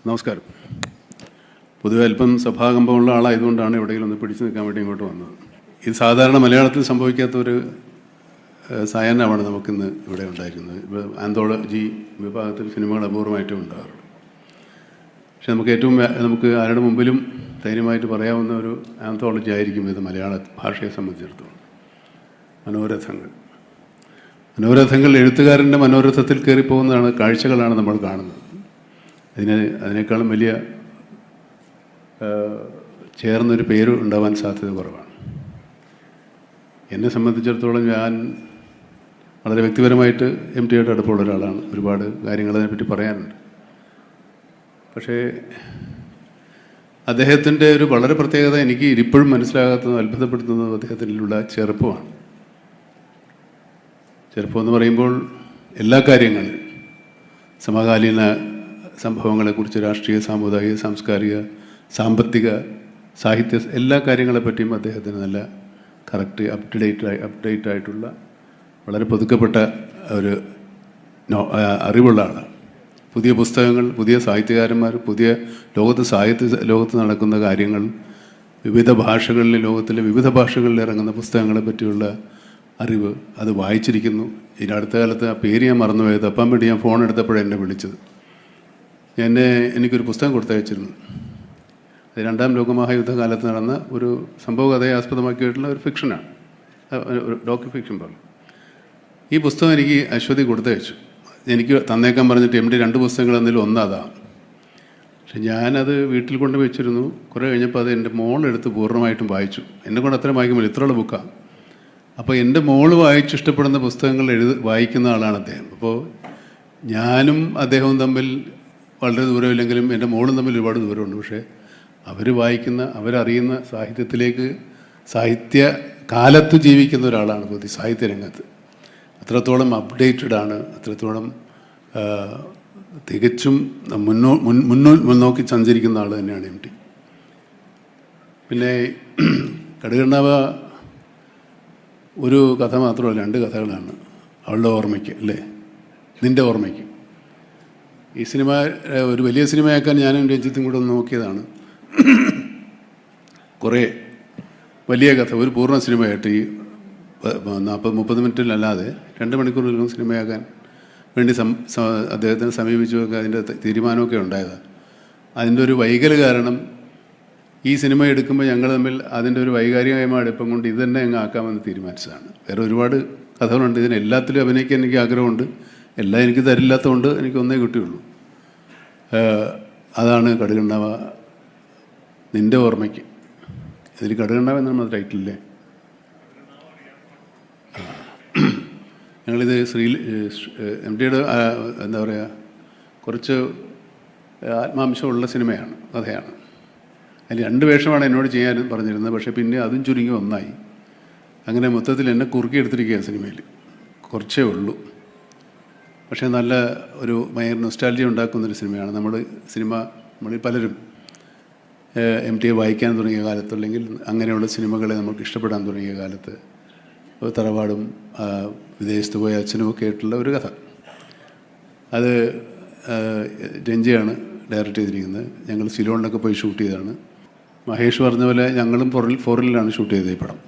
നമസ്കാരം. പൊതുവെ അല്പം സഭാകമ്പമുള്ള ആളായതുകൊണ്ടാണ് എവിടെയെങ്കിലും ഒന്ന് പിടിച്ചു നിൽക്കാൻ വേണ്ടി ഇങ്ങോട്ട് വന്നത്. ഇത് സാധാരണ മലയാളത്തിൽ സംഭവിക്കാത്തൊരു സായാഹ്നമാണ് നമുക്കിന്ന് ഇവിടെ ഉണ്ടായിരിക്കുന്നത്. ഇപ്പോൾ ആന്തോളജി വിഭാഗത്തിൽ സിനിമകൾ അപൂർവമായിട്ടും ഉണ്ടാകാറുള്ളൂ. പക്ഷെ നമുക്ക് ആരുടെ മുമ്പിലും ധൈര്യമായിട്ട് പറയാവുന്ന ഒരു ആന്തോളജി ആയിരിക്കും ഇത് മലയാള ഭാഷയെ സംബന്ധിച്ചിടത്തോളം. മനോരഥങ്ങൾ എഴുത്തുകാരൻ്റെ മനോരഥത്തിൽ കയറിപ്പോകുന്നതാണ്, കാഴ്ചകളാണ് നമ്മൾ കാണുന്നത്. അതിനേക്കാളും വലിയ ചേർന്നൊരു പേര് ഉണ്ടാവാൻ സാധ്യത കുറവാണ്. എന്നെ സംബന്ധിച്ചിടത്തോളം ഞാൻ വളരെ വ്യക്തിപരമായിട്ട് MTയുടെ അടുപ്പമുള്ള ഒരാളാണ്. ഒരുപാട് കാര്യങ്ങൾ അതിനെപ്പറ്റി പറയാനുണ്ട്. പക്ഷേ അദ്ദേഹത്തിൻ്റെ ഒരു വളരെ പ്രത്യേകത എനിക്ക് ഇപ്പോഴും മനസ്സിലാകാത്തതും അത്ഭുതപ്പെടുത്തുന്നതും അദ്ദേഹത്തിലുള്ള ചെറുപ്പമാണ്. ചെറുപ്പം എന്ന് പറയുമ്പോൾ എല്ലാ കാര്യങ്ങളും, സമകാലീന സംഭവങ്ങളെക്കുറിച്ച്, രാഷ്ട്രീയ, സാമുദായിക, സാംസ്കാരിക, സാമ്പത്തിക, സാഹിത്യ എല്ലാ കാര്യങ്ങളെപ്പറ്റിയും അദ്ദേഹത്തിന് നല്ല കറക്റ്റ് അപ്ഡേറ്റ് ആയിട്ടുള്ള വളരെ പുതുക്കപ്പെട്ട ഒരു അറിവുള്ള ആളാണ്. പുതിയ പുസ്തകങ്ങൾ, പുതിയ സാഹിത്യകാരന്മാർ, പുതിയ ലോകത്ത് നടക്കുന്ന കാര്യങ്ങൾ, ലോകത്തിലെ വിവിധ ഭാഷകളിൽ ഇറങ്ങുന്ന പുസ്തകങ്ങളെ പറ്റിയുള്ള അറിവ് അത് വായിച്ചിരിക്കുന്നു. ഇതിന് അടുത്ത കാലത്ത് ആ പേര് ഞാൻ മറന്നുപോയത്, അപ്പം വേണ്ടി ഞാൻ ഫോൺ എടുത്തപ്പോഴാണ് എന്നെ വിളിച്ചത്. എനിക്കൊരു പുസ്തകം കൊടുത്തയച്ചിരുന്നു. അത് രണ്ടാം ലോകമഹായുദ്ധകാലത്ത് നടന്ന ഒരു സംഭവ കഥയെ ആസ്പദമാക്കിയിട്ടുള്ള ഒരു ഫിക്ഷനാണ്, ഒരു ഡോക്യു ഫിക്ഷൻ പോലെ. ഈ പുസ്തകം എനിക്ക് അശ്വതി കൊടുത്തയച്ചു. എനിക്ക് തന്നേക്കാൻ പറഞ്ഞിട്ട് MD 2 പുസ്തകങ്ങൾ എന്നതിൽ ഒന്നതാണ്. പക്ഷെ ഞാനത് വീട്ടിൽ കൊണ്ട് വെച്ചിരുന്നു. കുറേ കഴിഞ്ഞപ്പോൾ അത് എൻ്റെ മോളെടുത്ത് പൂർണ്ണമായിട്ടും വായിച്ചു. എന്നെ കൊണ്ട് അത്രയും വായിക്കുമ്പോൾ ഇത്രയുള്ള ബുക്കാണ്. അപ്പോൾ എൻ്റെ മോള് വായിച്ചിഷ്ടപ്പെടുന്ന പുസ്തകങ്ങൾ വായിക്കുന്ന ആളാണ് അദ്ദേഹം. അപ്പോൾ ഞാനും അദ്ദേഹവും തമ്മിൽ വളരെ ദൂരമില്ലെങ്കിലും എൻ്റെ മോളും തമ്മിൽ ഒരുപാട് ദൂരമുണ്ട്. പക്ഷേ അവരറിയുന്ന സാഹിത്യ കാലത്ത് ജീവിക്കുന്ന ഒരാളാണ് പുതിയ സാഹിത്യ രംഗത്ത്. അത്രത്തോളം അപ്ഡേറ്റഡ് ആണ്, അത്രത്തോളം തികച്ചും മുന്നോക്കി സഞ്ചരിക്കുന്ന ആൾ തന്നെയാണ് MT. പിന്നെ കടുകണ്ണാവ ഒരു കഥ മാത്രമല്ല, 2 കഥകളാണ്. അവളുടെ ഓർമ്മയ്ക്ക്, അല്ലേ, നിൻ്റെ ഓർമ്മയ്ക്ക്. ഈ സിനിമ ഒരു വലിയ സിനിമയാക്കാൻ ഞാനും രഞ്ജിത്തും കൂടെ ഒന്ന് നോക്കിയതാണ്. കുറേ വലിയ കഥ ഒരു പൂർണ്ണ സിനിമയായിട്ട് ഈ 40-30 മിനിറ്റിലല്ലാതെ 2 മണിക്കൂറിലൊന്നും സിനിമയാക്കാൻ വേണ്ടി അദ്ദേഹത്തിനെ സമീപിച്ചുമൊക്കെ അതിൻ്റെ തീരുമാനമൊക്കെ ഉണ്ടായതാണ്. അതിൻ്റെ ഒരു വൈകൽ കാരണം ഈ സിനിമ എടുക്കുമ്പോൾ ഞങ്ങൾ തമ്മിൽ അതിൻ്റെ ഒരു വൈകാരികമായ അടുപ്പം കൊണ്ട് ഇത് തന്നെ അങ്ങ് ആക്കാമെന്ന് തീരുമാനിച്ചതാണ്. വേറെ ഒരുപാട് കഥകളുണ്ട്. ഇതിനെല്ലാത്തിലും അഭിനയിക്കാൻ എനിക്ക് ആഗ്രഹമുണ്ട്. എല്ലാം എനിക്ക് തരില്ലാത്തതുകൊണ്ട് എനിക്ക് ഒന്നേ കിട്ടിയുള്ളൂ. അതാണ് കടുകണ്ണാവ നിൻ്റെ ഓർമ്മയ്ക്ക്. ഇതിൽ കടുകണ്ണാവ എന്നാണ് ടൈറ്റിലല്ലേ? ഞങ്ങളിത് MTയുടെ എന്താ പറയുക, കുറച്ച് ആത്മാംശമുള്ള സിനിമയാണ്, കഥയാണ്. അതിൽ 2 വേഷമാണ് എന്നോട് ചെയ്യാൻ പറഞ്ഞിരുന്നത്. പക്ഷേ പിന്നെ അതും ചുരുങ്ങി ഒന്നായി. അങ്ങനെ മൊത്തത്തിൽ എന്നെ കുറുക്കിയെടുത്തിരിക്കുക സിനിമയിൽ. കുറച്ചേ ഉള്ളൂ. പക്ഷേ നല്ല ഒരു ഭയങ്കര നൊസ്റ്റാൾജിയ ഉണ്ടാക്കുന്നൊരു സിനിമയാണ്. നമ്മളിൽ പലരും MTയെ വായിക്കാൻ തുടങ്ങിയ കാലത്ത്, അല്ലെങ്കിൽ അങ്ങനെയുള്ള സിനിമകളെ നമുക്ക് ഇഷ്ടപ്പെടാൻ തുടങ്ങിയ കാലത്ത്, തറവാടും വിദേശത്ത് പോയ അച്ഛനും ഒക്കെ ആയിട്ടുള്ള ഒരു കഥ. അത് രഞ്ജിയാണ് ഡയറക്റ്റ് ചെയ്തിരിക്കുന്നത്. ഞങ്ങൾ സിലോണിലൊക്കെ പോയി ഷൂട്ട് ചെയ്തതാണ്. മഹേഷ് പറഞ്ഞ പോലെ ഞങ്ങളും ഫോറിനിലാണ് ഷൂട്ട് ചെയ്തത് ഈ പടം.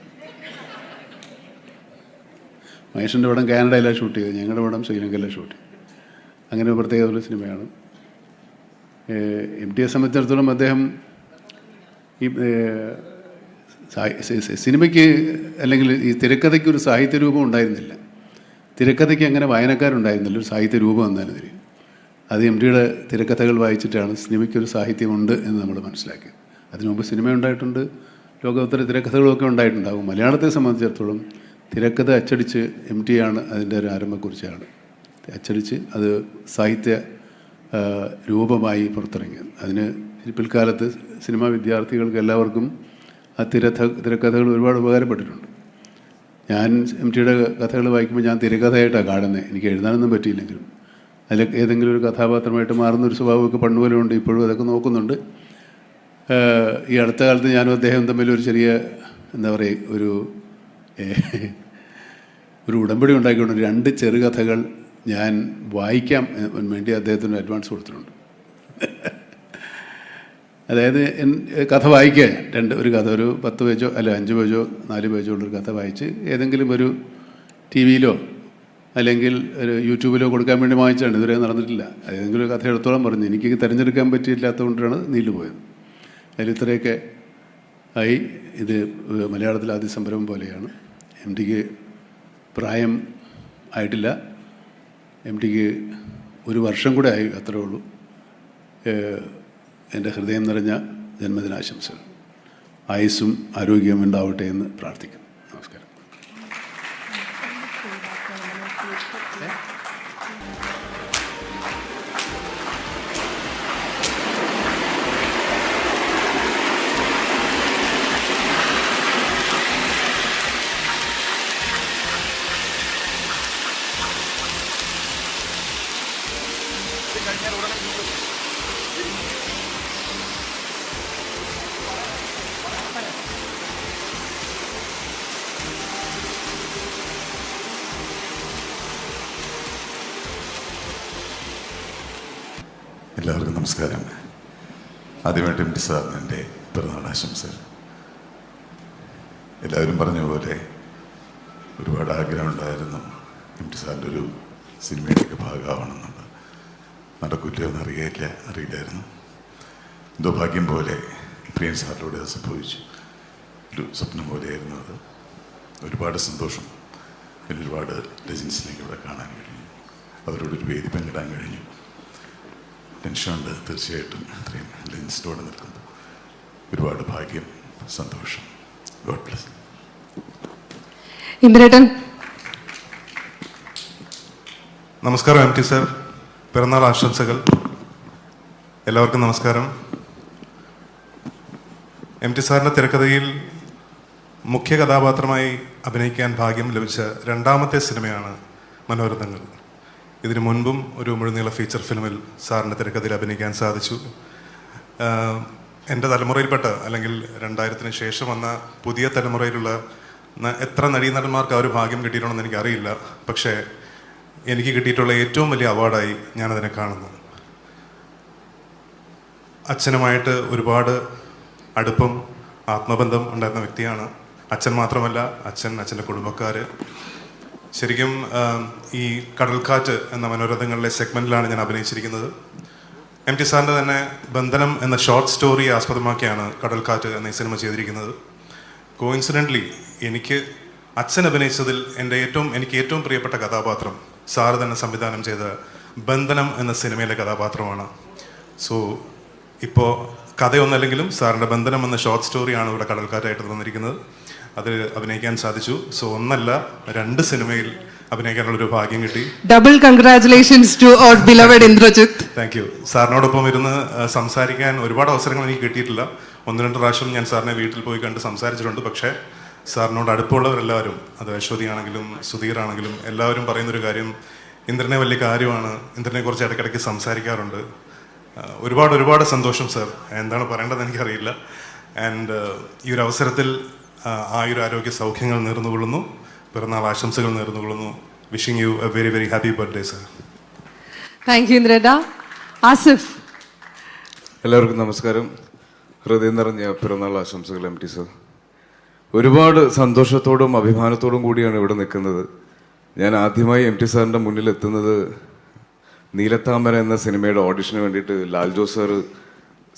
മഹേഷിൻ്റെ പടം കാനഡയിലാണ് ഷൂട്ട് ചെയ്തത്, ഞങ്ങളുടെ പടം ശ്രീലങ്കയിലാണ് ഷൂട്ട് ചെയ്തത്. അങ്ങനെ പ്രത്യേക ഒരു സിനിമയാണ്. MTയെ സംബന്ധിച്ചിടത്തോളം അദ്ദേഹം ഈ സിനിമയ്ക്ക്, അല്ലെങ്കിൽ ഈ തിരക്കഥയ്ക്ക് ഒരു സാഹിത്യ രൂപം ഉണ്ടായിരുന്നില്ല. തിരക്കഥയ്ക്ക് അങ്ങനെ വായനക്കാരുണ്ടായിരുന്നില്ല, ഒരു സാഹിത്യ രൂപം എന്നാലും. അത് MTയുടെ തിരക്കഥകൾ വായിച്ചിട്ടാണ് സിനിമയ്ക്കൊരു സാഹിത്യമുണ്ട് എന്ന് നമ്മൾ മനസ്സിലാക്കിയത്. അതിനു മുമ്പ് സിനിമ ഉണ്ടായിട്ടുണ്ട്, ലോകോത്തര തിരക്കഥകളൊക്കെ ഉണ്ടായിട്ടുണ്ടാകും. മലയാളത്തെ സംബന്ധിച്ചിടത്തോളം തിരക്കഥ അച്ചടിച്ച് MTയാണ് അതിൻ്റെ ഒരു ആരംഭക്കുറിച്ചാണ്. അച്ചടിച്ച് അത് സാഹിത്യ രൂപമായി പുറത്തിറങ്ങിയത്. അതിന് പിൽക്കാലത്ത് സിനിമാ വിദ്യാർത്ഥികൾക്ക് എല്ലാവർക്കും ആ തിരക്കഥകൾ ഒരുപാട് ഉപകാരപ്പെട്ടിട്ടുണ്ട്. ഞാൻ MTയുടെ കഥകൾ വായിക്കുമ്പോൾ ഞാൻ തിരക്കഥയായിട്ടാണ് കാണുന്നത്. എനിക്ക് എഴുതാനൊന്നും പറ്റിയില്ലെങ്കിലും അതിൽ ഏതെങ്കിലും ഒരു കഥാപാത്രമായിട്ട് മാറുന്നൊരു സ്വഭാവമൊക്കെ പണ്ടുപോലെ ഉണ്ട്. ഇപ്പോഴും അതൊക്കെ നോക്കുന്നുണ്ട്. ഈ അടുത്ത കാലത്ത് ഞാനും അദ്ദേഹം തമ്മിൽ ഒരു ചെറിയ എന്താ പറയുക, ഒരു ഉടമ്പടി ഉണ്ടാക്കിക്കൊണ്ട് 2 ചെറുകഥകൾ ഞാൻ വായിക്കാം വേണ്ടി അദ്ദേഹത്തിന് അഡ്വാൻസ് കൊടുത്തിട്ടുണ്ട്. അതായത് കഥ വായിക്കുക ഒരു കഥ ഒരു 10 പേജോ അല്ല 5 പേജോ 4 പേജോ ഉള്ളൊരു കഥ വായിച്ച് ഏതെങ്കിലും ഒരു ടി വിയിലോ അല്ലെങ്കിൽ ഒരു യൂട്യൂബിലോ കൊടുക്കാൻ വേണ്ടി വാങ്ങിച്ചാണ്. ഇതുവരെ നടന്നിട്ടില്ല. ഏതെങ്കിലും ഒരു കഥ എടുത്തോളം പറഞ്ഞു. എനിക്ക് തിരഞ്ഞെടുക്കാൻ പറ്റിയില്ലാത്തതുകൊണ്ടാണ് നീണ്ടുപോയത്. അതിൽ ഇത്രയൊക്കെ ആയി. ഇത് മലയാളത്തിൽ ആദ്യ സംരംഭം പോലെയാണ്. എം ടിക്ക് പ്രായം ആയിട്ടില്ല. എം ടിക്ക് 1 വർഷം കൂടെ ആയി, അത്രേ ഉള്ളൂ. എൻ്റെ ഹൃദയം നിറഞ്ഞ ജന്മദിനാശംസകൾ. ആയുസ്സും ആരോഗ്യവും ഉണ്ടാവട്ടെ എന്ന് പ്രാർത്ഥിക്കുന്നു. നമസ്കാരം. എല്ലാവർക്കും നമസ്കാരം. ആദ്യമായിട്ട് എം ടി സാറിന് എൻ്റെ പിറന്നാൾ ആശംസകൾ. എല്ലാവരും പറഞ്ഞ പോലെ ഒരുപാട് ആഗ്രഹമുണ്ടായിരുന്നു എം ടി സാറിൻ്റെ ഒരു സിനിമയുടെയൊക്കെ ഭാഗമാവണമെന്നുണ്ട്. നടക്കില്ല എന്ന് അറിയില്ലായിരുന്നു. എന്തോ ഭാഗ്യം പോലെ പ്രിയൻ സാറിലൂടെ അത് സംഭവിച്ചു. ഒരു സ്വപ്നം പോലെയായിരുന്നു അത്. ഒരുപാട് സന്തോഷം. പിന്നെ ഒരുപാട് ലെജൻസിലേക്ക് ഇവിടെ കാണാൻ കഴിഞ്ഞു. അവരോടൊരു വേദി പങ്കിടാൻ കഴിഞ്ഞു. ടെൻഷനുണ്ട് തീർച്ചയായിട്ടും. ഇത്രയും ലെൻസിലൂടെ നിൽക്കുമ്പോൾ ഒരുപാട് ഭാഗ്യം, സന്തോഷം. God bless. ഇന്ദ്രേട്ടൻ. നമസ്കാരം എം ടി സാർ, പിറന്നാൾ ആശംസകൾ. എല്ലാവർക്കും നമസ്കാരം. എം ടി സാറിൻ്റെ തിരക്കഥയിൽ മുഖ്യ കഥാപാത്രമായി അഭിനയിക്കാൻ ഭാഗ്യം ലഭിച്ച 2ാമത്തെ സിനിമയാണ് മനോരഥങ്ങൾ. ഇതിനു മുൻപും ഒരു മുഴുനീള ഫീച്ചർ ഫിലിമിൽ സാറിൻ്റെ തിരക്കഥയിൽ അഭിനയിക്കാൻ സാധിച്ചു. എൻ്റെ തലമുറയിൽപ്പെട്ട അല്ലെങ്കിൽ 2000-ന് ശേഷം വന്ന പുതിയ തലമുറയിലുള്ള എത്ര നടീനടന്മാർക്ക് ആ ഒരു ഭാഗ്യം കിട്ടിയിട്ടുണ്ടെന്ന് എനിക്കറിയില്ല. പക്ഷേ എനിക്ക് കിട്ടിയിട്ടുള്ള ഏറ്റവും വലിയ അവാർഡായി ഞാനതിനെ കാണുന്നു. അച്ഛനുമായിട്ട് ഒരുപാട് അടുപ്പം, ആത്മബന്ധം ഉണ്ടായിരുന്ന വ്യക്തിയാണ്. അച്ഛൻ മാത്രമല്ല, അച്ഛൻ്റെ കുടുംബക്കാർ. ശരിക്കും ഈ കടൽക്കാറ്റ് എന്ന മനോരഥങ്ങളിലെ സെഗ്മെൻറ്റിലാണ് ഞാൻ അഭിനയിച്ചിരിക്കുന്നത്. എം ടി സാറിൻ്റെ തന്നെ ബന്ധനം എന്ന ഷോർട്ട് സ്റ്റോറി ആസ്പദമാക്കിയാണ് കടൽക്കാറ്റ് എന്ന ഈ സിനിമ ചെയ്തിരിക്കുന്നത്. കോയിൻസിഡൻ്റ്ലി എനിക്ക് അച്ഛൻ അഭിനയിച്ചതിൽ എനിക്ക് ഏറ്റവും പ്രിയപ്പെട്ട കഥാപാത്രം സാറ് തന്നെ സംവിധാനം ചെയ്ത ബന്ധനം എന്ന സിനിമയിലെ കഥാപാത്രമാണ്. സോ ഇപ്പോൾ കഥയൊന്നല്ലെങ്കിലും സാറിൻ്റെ ബന്ധനം എന്ന ഷോർട്ട് സ്റ്റോറിയാണ് ഇവിടെ കടൽക്കാറ്റായിട്ട് തന്നിരിക്കുന്നത്. അത് അഭിനയിക്കാൻ സാധിച്ചു. സോ 1 അല്ല 2 സിനിമയിൽ അഭിനയിക്കാനുള്ളൊരു ഭാഗ്യം കിട്ടി. Double congratulations to our beloved Indrajith. Thank you. സാറിനോടൊപ്പം ഇരുന്ന് സംസാരിക്കാൻ ഒരുപാട് അവസരങ്ങൾ എനിക്ക് കിട്ടിയിട്ടില്ല. 1-2 പ്രാവശ്യം ഞാൻ സാറിനെ വീട്ടിൽ പോയി കണ്ട് സംസാരിച്ചിട്ടുണ്ട്. പക്ഷേ സാറിനോട് അടുപ്പമുള്ളവരെല്ലാവരും, അത് അശ്വതി ആണെങ്കിലും സുധീർ ആണെങ്കിലും, എല്ലാവരും പറയുന്നൊരു കാര്യം, ഇന്ദ്രനെ വലിയ കാര്യമാണ്, ഇന്ദ്രനെ കുറിച്ച് ഇടയ്ക്കിടയ്ക്ക് സംസാരിക്കാറുണ്ട്. ഒരുപാട് സന്തോഷം സർ. എന്താണ് പറയേണ്ടതെന്ന് എനിക്കറിയില്ല. ആൻഡ് ഈ ഒരു അവസരത്തിൽ ആയുരാരോഗ്യ സൗഖ്യങ്ങൾ നേർന്നുകൊള്ളുന്നു. പിറന്നാൾ ആശംസകൾ നേർന്നുകൊള്ളുന്നു. Wishing you a very very happy birthday sir. Thank you ഇന്ദ്രേട്ട. ആസിഫ്. എല്ലാവർക്കും നമസ്കാരം. ഹൃദയം നിറഞ്ഞ പിറന്നാൾ ആശംസകൾ എം ടി സർ. ഒരുപാട് സന്തോഷത്തോടും അഭിമാനത്തോടും കൂടിയാണ് ഇവിടെ നിൽക്കുന്നത്. ഞാൻ ആദ്യമായി എം ടി സാറിൻ്റെ മുന്നിൽ എത്തുന്നത് നീലത്താമര എന്ന സിനിമയുടെ ഓഡിഷന് വേണ്ടിയിട്ട് ലാൽ ജോസ്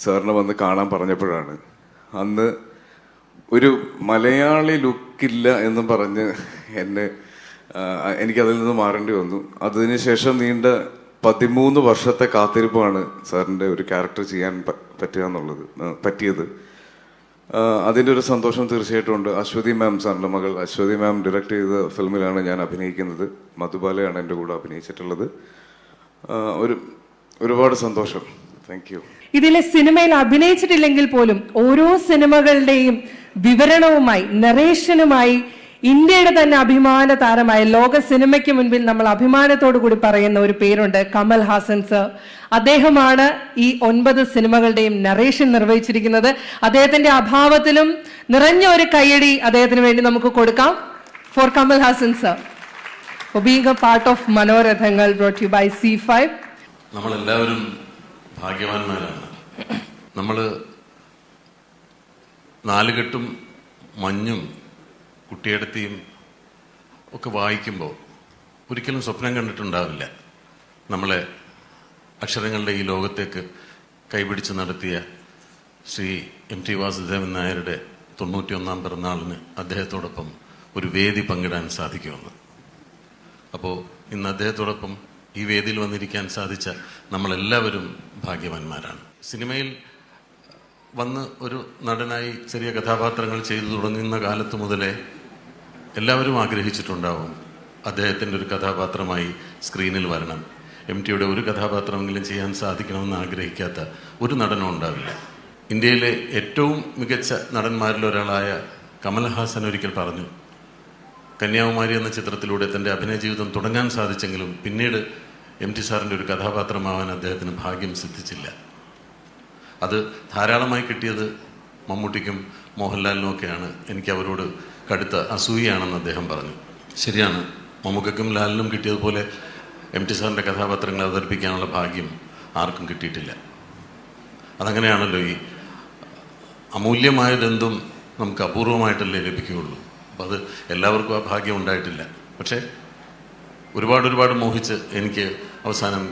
സാറിനെ വന്ന് കാണാൻ പറഞ്ഞപ്പോഴാണ്. അന്ന് ഒരു മലയാളി ലുക്കില്ല എന്നും പറഞ്ഞ് എനിക്കതിൽ നിന്ന് മാറേണ്ടി വന്നു. അതിനുശേഷം നീണ്ട 13 വർഷത്തെ കാത്തിരിപ്പാണ് സാറിൻ്റെ ഒരു ക്യാരക്ടർ ചെയ്യാൻ പറ്റിയത്. അതിൻ്റെ ഒരു സന്തോഷം തീർച്ചയായിട്ടും ഉണ്ട്. അശ്വതി മാം, സാറിൻ്റെ മകൾ അശ്വതി മാം ഡയറക്റ്റ് ചെയ്ത ഫിലിമിലാണ് ഞാൻ അഭിനയിക്കുന്നത്. മധുബാലയാണ് എൻ്റെ കൂടെ അഭിനയിച്ചിട്ടുള്ളത്. ഒരുപാട് സന്തോഷം. Thank you. ഇതിലെ സിനിമയിൽ അഭിനയിച്ചിട്ടില്ലെങ്കിൽ പോലും ഓരോ സിനിമകളുടെയും വിവരണവുമായി, നറേഷനുമായി ഇന്ത്യയുടെ തന്നെ അഭിമാന താരമായ ലോക സിനിമയ്ക്ക് മുൻപിൽ നമ്മൾ അഭിമാനത്തോടു കൂടി പറയുന്ന ഒരു പേരുണ്ട്, കമൽ ഹാസൻ സർ. അദ്ദേഹമാണ് ഈ 9 സിനിമകളുടെയും നറേഷൻ നിർവഹിച്ചിരിക്കുന്നത്. അദ്ദേഹത്തിന്റെ അഭാവത്തിലും നിറഞ്ഞ ഒരു കയ്യടി അദ്ദേഹത്തിന് വേണ്ടി നമുക്ക് കൊടുക്കാം. For Kamal Haasan sir for being a part of Manorathangal brought you by C5. നമ്മളെല്ലാവരും ഭാഗ്യവാന്മാരാണ്. നമ്മൾ നാലുകെട്ടും മഞ്ഞും കുട്ടിയെടുത്തിയും ഒക്കെ വായിക്കുമ്പോൾ ഒരിക്കലും സ്വപ്നം കണ്ടിട്ടുണ്ടാവില്ല നമ്മളെ അക്ഷരങ്ങളുടെ ഈ ലോകത്തേക്ക് കൈപിടിച്ച് നടത്തിയ ശ്രീ MT വാസുദേവൻ നായരുടെ 91-ാം പിറന്നാളിന് അദ്ദേഹത്തോടൊപ്പം ഒരു വേദി പങ്കിടാൻ സാധിക്കുമെന്ന്. അപ്പോൾ ഇന്ന് അദ്ദേഹത്തോടൊപ്പം ഈ വേദിയിൽ വന്നിരിക്കാൻ സാധിച്ച നമ്മളെല്ലാവരും ഭാഗ്യവാന്മാരാണ്. സിനിമയിൽ വന്ന് ഒരു നടനായി ചെറിയ കഥാപാത്രങ്ങൾ ചെയ്തു തുടങ്ങുന്ന കാലത്ത് മുതലേ എല്ലാവരും ആഗ്രഹിച്ചിട്ടുണ്ടാവും അദ്ദേഹത്തിൻ്റെ ഒരു കഥാപാത്രമായി സ്ക്രീനിൽ വരണം. MTയുടെ ഒരു കഥാപാത്രമെങ്കിലും ചെയ്യാൻ സാധിക്കണമെന്ന് ആഗ്രഹിക്കാത്ത ഒരു നടനും ഉണ്ടാവില്ല. ഇന്ത്യയിലെ ഏറ്റവും മികച്ച നടന്മാരിലൊരാളായ കമൽഹാസൻ ഒരിക്കൽ പറഞ്ഞു, കന്യാകുമാരി എന്ന ചിത്രത്തിലൂടെ തൻ്റെ അഭിനയ ജീവിതം തുടങ്ങാൻ സാധിച്ചെങ്കിലും പിന്നീട് MT സാറിൻ്റെ ഒരു കഥാപാത്രമാവാൻ അദ്ദേഹത്തിന് ഭാഗ്യം സിദ്ധിച്ചില്ല. അത് ധാരാളമായി കിട്ടിയത് മമ്മൂട്ടിക്കും മോഹൻലാലിനും ഒക്കെയാണ്. എനിക്ക് അവരോട് കടുത്ത അസൂയയാണെന്ന് അദ്ദേഹം പറഞ്ഞു. ശരിയാണ്, മമ്മൂക്കയ്ക്കും ലാലിനും കിട്ടിയതുപോലെ MT സാറിൻ്റെ കഥാപാത്രങ്ങൾ അവതരിപ്പിക്കാനുള്ള ഭാഗ്യം ആർക്കും കിട്ടിയിട്ടില്ല. അതങ്ങനെയാണല്ലോ, ഈ അമൂല്യമായതെന്തും നമുക്ക് അപൂർവമായിട്ടല്ലേ ലഭിക്കുകയുള്ളൂ. അപ്പോൾ അത് എല്ലാവർക്കും ആ ഭാഗ്യം ഉണ്ടായിട്ടില്ല. പക്ഷേ ഒരുപാട് മോഹിച്ച് എനിക്ക് അവസാനം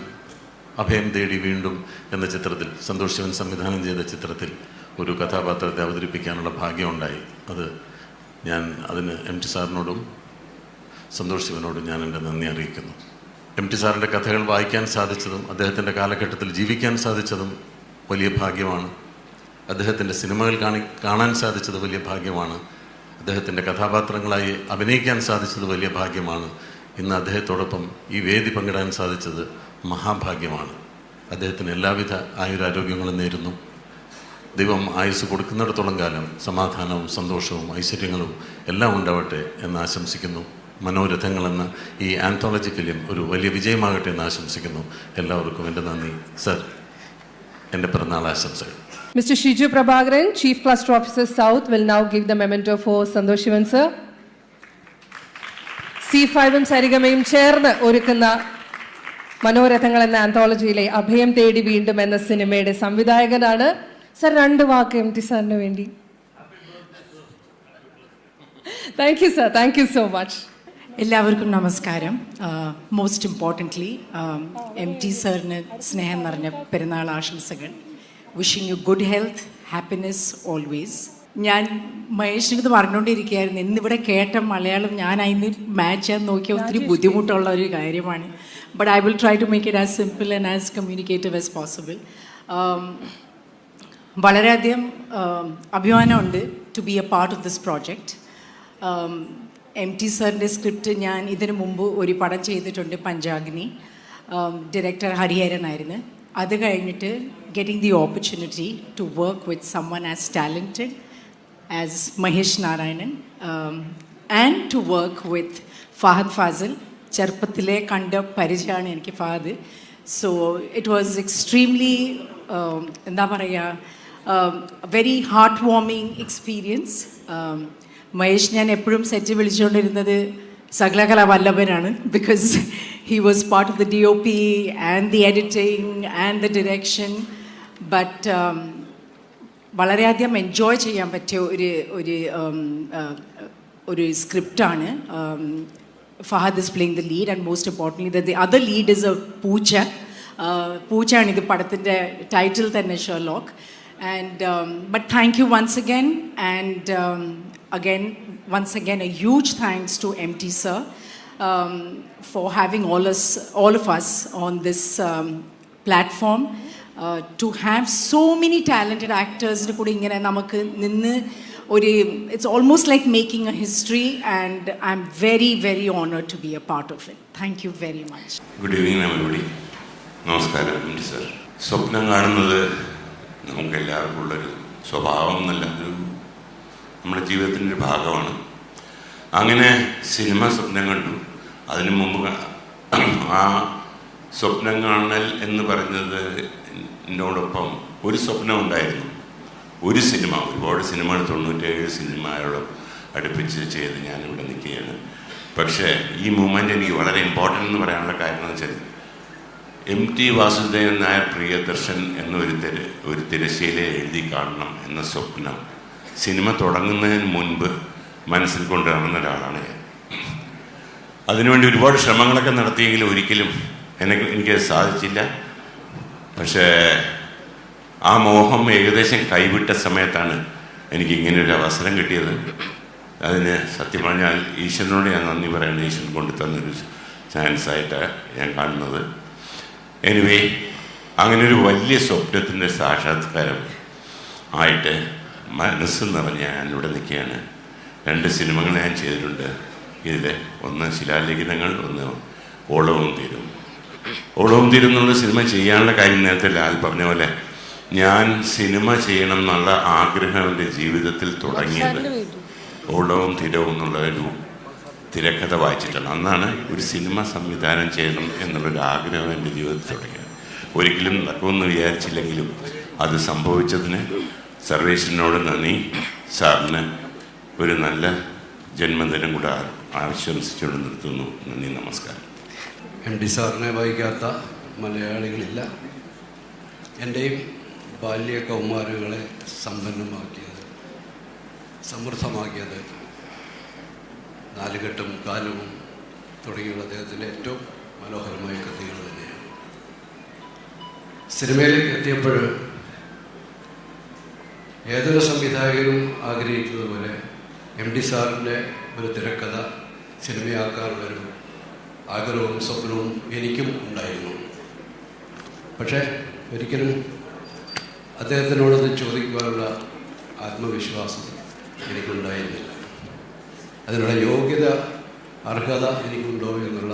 അഭയം തേടി വീണ്ടും എന്ന ചിത്രത്തിൽ, സന്തോഷ് ശിവൻ സംവിധാനം ചെയ്ത ചിത്രത്തിൽ ഒരു കഥാപാത്രത്തെ അവതരിപ്പിക്കാനുള്ള ഭാഗ്യമുണ്ടായി. അതിന് MT സാറിനോടും സന്തോഷ് ശിവനോടും ഞാൻ എൻ്റെ നന്ദി അറിയിക്കുന്നു. MT സാറിൻ്റെ കഥകൾ വായിക്കാൻ സാധിച്ചതും അദ്ദേഹത്തിൻ്റെ കാലഘട്ടത്തിൽ ജീവിക്കാൻ സാധിച്ചതും വലിയ ഭാഗ്യമാണ്. അദ്ദേഹത്തിൻ്റെ സിനിമകൾ കാണാൻ സാധിച്ചത് വലിയ ഭാഗ്യമാണ്. അദ്ദേഹത്തിൻ്റെ കഥാപാത്രങ്ങളായി അഭിനയിക്കാൻ സാധിച്ചത് വലിയ ഭാഗ്യമാണ്. ഇന്ന് അദ്ദേഹത്തോടൊപ്പം ഈ വേദി പങ്കിടാൻ സാധിച്ചത് മഹാഭാഗ്യമാണ്. അദ്ദേഹത്തിന് എല്ലാവിധ ആയുരാരോഗ്യങ്ങളും നേരുന്നു. ദൈവം ആയുസ് കൊടുക്കുന്നിടത്തോളം കാലം സമാധാനവും സന്തോഷവും ഐശ്വര്യങ്ങളും എല്ലാം ഉണ്ടാവട്ടെ എന്ന് ആശംസിക്കുന്നു. മനോരഥങ്ങൾ എന്ന ഈ ആന്തോളജി ഫിലിം ഒരു വലിയ വിജയമാകട്ടെ എന്ന് ആശംസിക്കുന്നു. എല്ലാവർക്കും എൻ്റെ നന്ദി. സർ, എൻ്റെ പിറന്നാൾ ആശംസകൾ. Mr. Shiju Prabhakaran, Chief Cluster Officer South, will now give the memento for Santosh Shivan sir. C5-ഉം സരിഗമയും ചേർന്ന് ഒരുക്കുന്ന മനോരഥങ്ങൾ എന്ന ആന്തോളജിയിലെ അഭയം തേടി വീണ്ടും എന്ന സിനിമയുടെ സംവിധായകനാണ്. സർ, 2 വാക്ക് MT സാറിന് വേണ്ടി. Thank you sir, thank you so much. എല്ലാവർക്കും നമസ്കാരം. മോസ്റ്റ് ഇമ്പോർട്ടൻ്റ്ലി MT സാറിന് സ്നേഹം നിറഞ്ഞ പെരുന്നാൾ ആശംസകൾ. Wishing you good health, happiness always. ഞാൻ മഹേഷിനടുത്ത് പറഞ്ഞുകൊണ്ടിരിക്കുകയായിരുന്നു, ഇന്നിവിടെ കേട്ട മലയാളം ഞാൻ അതിന് മാച്ച് ചെയ്യാൻ നോക്കിയ ഒത്തിരി ബുദ്ധിമുട്ടുള്ള ഒരു കാര്യമാണ്. But I will try to make it as simple and as communicative as possible. വളരെയധികം അഭിമാനമുണ്ട് to be a part of this project. MT സാറിൻ്റെ സ്ക്രിപ്റ്റ് ഞാൻ ഇതിനു മുമ്പ് ഒരു പടം ചെയ്തിട്ടുണ്ട്, പഞ്ചാഗ്നി. ഡയറക്ടർ ഹരിഹരനായിരുന്നു. അത് കഴിഞ്ഞിട്ട് getting the opportunity to work with someone as talented as Mahesh Narayanan and to work with Fahad Fazil. ചെറുപ്പത്തിലെ കണ്ട പരിചയമാണ് എനിക്ക് Fahad. So it was extremely എന്താ പറയുക, very heart warming experience. Mahesh ഞാൻ എപ്പോഴും സെറ്റ് വിളിച്ചുകൊണ്ടിരുന്നത് സകലകല വല്ലഭനാണ്, because he was part of the DOP and the editing and the direction. But വളരെയധികം എൻജോയ് ചെയ്യാൻ പറ്റിയ ഒരു സ്ക്രിപ്റ്റാണ്. Fahad is playing the lead and most importantly the other lead is a പൂച്ച. പൂച്ചയാണ് ഇത് പടത്തിൻ്റെ ടൈറ്റിൽ തന്നെ, Sherlock. And but thank you once again, and once again a huge thanks to MT sir for having all of us on this platform. To have so many talented actors കൂടി ഇങ്ങനെ നമുക്ക് നിന്ന് it's almost like making a history, and I'm very very honored to be a part of it. Thank you very much. Good evening everybody. നമസ്കാരം MT sir. സ്വപ്നം കാണുന്നത് നമുക്കെല്ലാവർക്കും ഉള്ളൊരു സ്വഭാവം എന്നല്ല, നമ്മുടെ ജീവിതത്തിൻ്റെ ഒരു ഭാഗമാണ്. അങ്ങനെ സിനിമ സ്വപ്നം കണ്ടു. അതിനു മുമ്പ് ആ സ്വപ്നം കാണൽ എന്ന് പറയുന്നത് എന്നോടൊപ്പം ഒരു സ്വപ്നം ഉണ്ടായിരുന്നു. ഒരു സിനിമ, ഒരുപാട് സിനിമകൾ 97 സിനിമയോളം അടുപ്പിച്ച് ചെയ്ത് ഞാനിവിടെ നിൽക്കുകയാണ്. പക്ഷേ ഈ മൂമെൻ്റ് എനിക്ക് വളരെ ഇമ്പോർട്ടൻ്റ് എന്ന് പറയാനുള്ള കാരണം എന്ന് വെച്ചാൽ MT വാസുദേവൻ നായർ പ്രിയദർശൻ എന്നൊരു തിരശ്ശീല എഴുതി കാണണം എന്ന സ്വപ്നം സിനിമ തുടങ്ങുന്നതിന് മുൻപ് മനസ്സിൽ കൊണ്ട് നടന്ന ഒരാളാണ് ഞാൻ. അതിനുവേണ്ടി ഒരുപാട് ശ്രമങ്ങളൊക്കെ നടത്തിയെങ്കിലും ഒരിക്കലും എനിക്ക് സാധിച്ചില്ല. പക്ഷേ ആ മോഹം ഏകദേശം കൈവിട്ട സമയത്താണ് എനിക്ക് ഇങ്ങനെ ഒരു അവസരം കിട്ടിയത്. അതിന് സത്യം പറഞ്ഞാൽ ഈശ്വരനോട് ഞാൻ നന്ദി പറയുന്നത്, ഈശ്വരൻ കൊണ്ടു തന്നൊരു ചാൻസായിട്ട് ഞാൻ കാണുന്നത്. എനിവേ, അങ്ങനെ ഒരു വലിയ സ്വപ്നത്തിൻ്റെ സാക്ഷാത്കാരം ആയിട്ട് മനസ്സ് നിറഞ്ഞ് ഞാനിവിടെ നിൽക്കുകയാണ്. 2 സിനിമകൾ ഞാൻ ചെയ്തിട്ടുണ്ട്. ഇതിൽ ഒന്ന് ശിലാലിഖിതങ്ങൾ, ഒന്ന് ഓളവും തീരും. ഓളവും തീരും എന്നുള്ള സിനിമ ചെയ്യാനുള്ള കാര്യം നേരത്തെ ലാൽ പറഞ്ഞ പോലെ ഞാൻ സിനിമ ചെയ്യണം എന്നുള്ള ആഗ്രഹം എൻ്റെ ജീവിതത്തിൽ തുടങ്ങിയത് ഓളവും തീരവും എന്നുള്ള ഒരു തിരക്കഥ വായിച്ചിട്ടാണ്. അന്നാണ് ഒരു സിനിമ സംവിധാനം ചെയ്യണം എന്നുള്ളൊരു ആഗ്രഹം എൻ്റെ ജീവിതത്തിൽ തുടങ്ങിയത്. ഒരിക്കലും നടക്കുമെന്ന് വിചാരിച്ചില്ലെങ്കിലും അത് സംഭവിച്ചതിന് സർവേശ്വരനോട് നന്ദി. സാറിന് ഒരു നല്ല ജന്മദിനം കൂടെ ആശംസിച്ചുകൊണ്ട് നിർത്തുന്നു. നന്ദി, നമസ്കാരം. MT സാറിനെ വായിക്കാത്ത മലയാളികളില്ല. എൻ്റെയും ബാല്യ കൗമാരങ്ങളെ സമ്പന്നമാക്കിയത്, സമൃദ്ധമാക്കിയത് നാലുകെട്ടും കാലവും തുടങ്ങിയുള്ള അദ്ദേഹത്തിൻ്റെ ഏറ്റവും മനോഹരമായ കൃതികൾ തന്നെയാണ്. സിനിമയിലേക്ക് എത്തിയപ്പോൾ ഏതൊരു സംവിധായകനും ആഗ്രഹിക്കുന്നത് പോലെ MT സാറിൻ്റെ ഒരു തിരക്കഥ സിനിമയാക്കാനുള്ളൊരു ആഗ്രഹവും സ്വപ്നവും എനിക്കും ഉണ്ടായിരുന്നു. പക്ഷേ ഒരിക്കലും അദ്ദേഹത്തിനോടത് ചോദിക്കുവാനുള്ള ആത്മവിശ്വാസം എനിക്കുണ്ടായിരുന്നില്ല. അതിനുള്ള യോഗ്യത, അർഹത എനിക്കുണ്ടോ എന്നുള്ള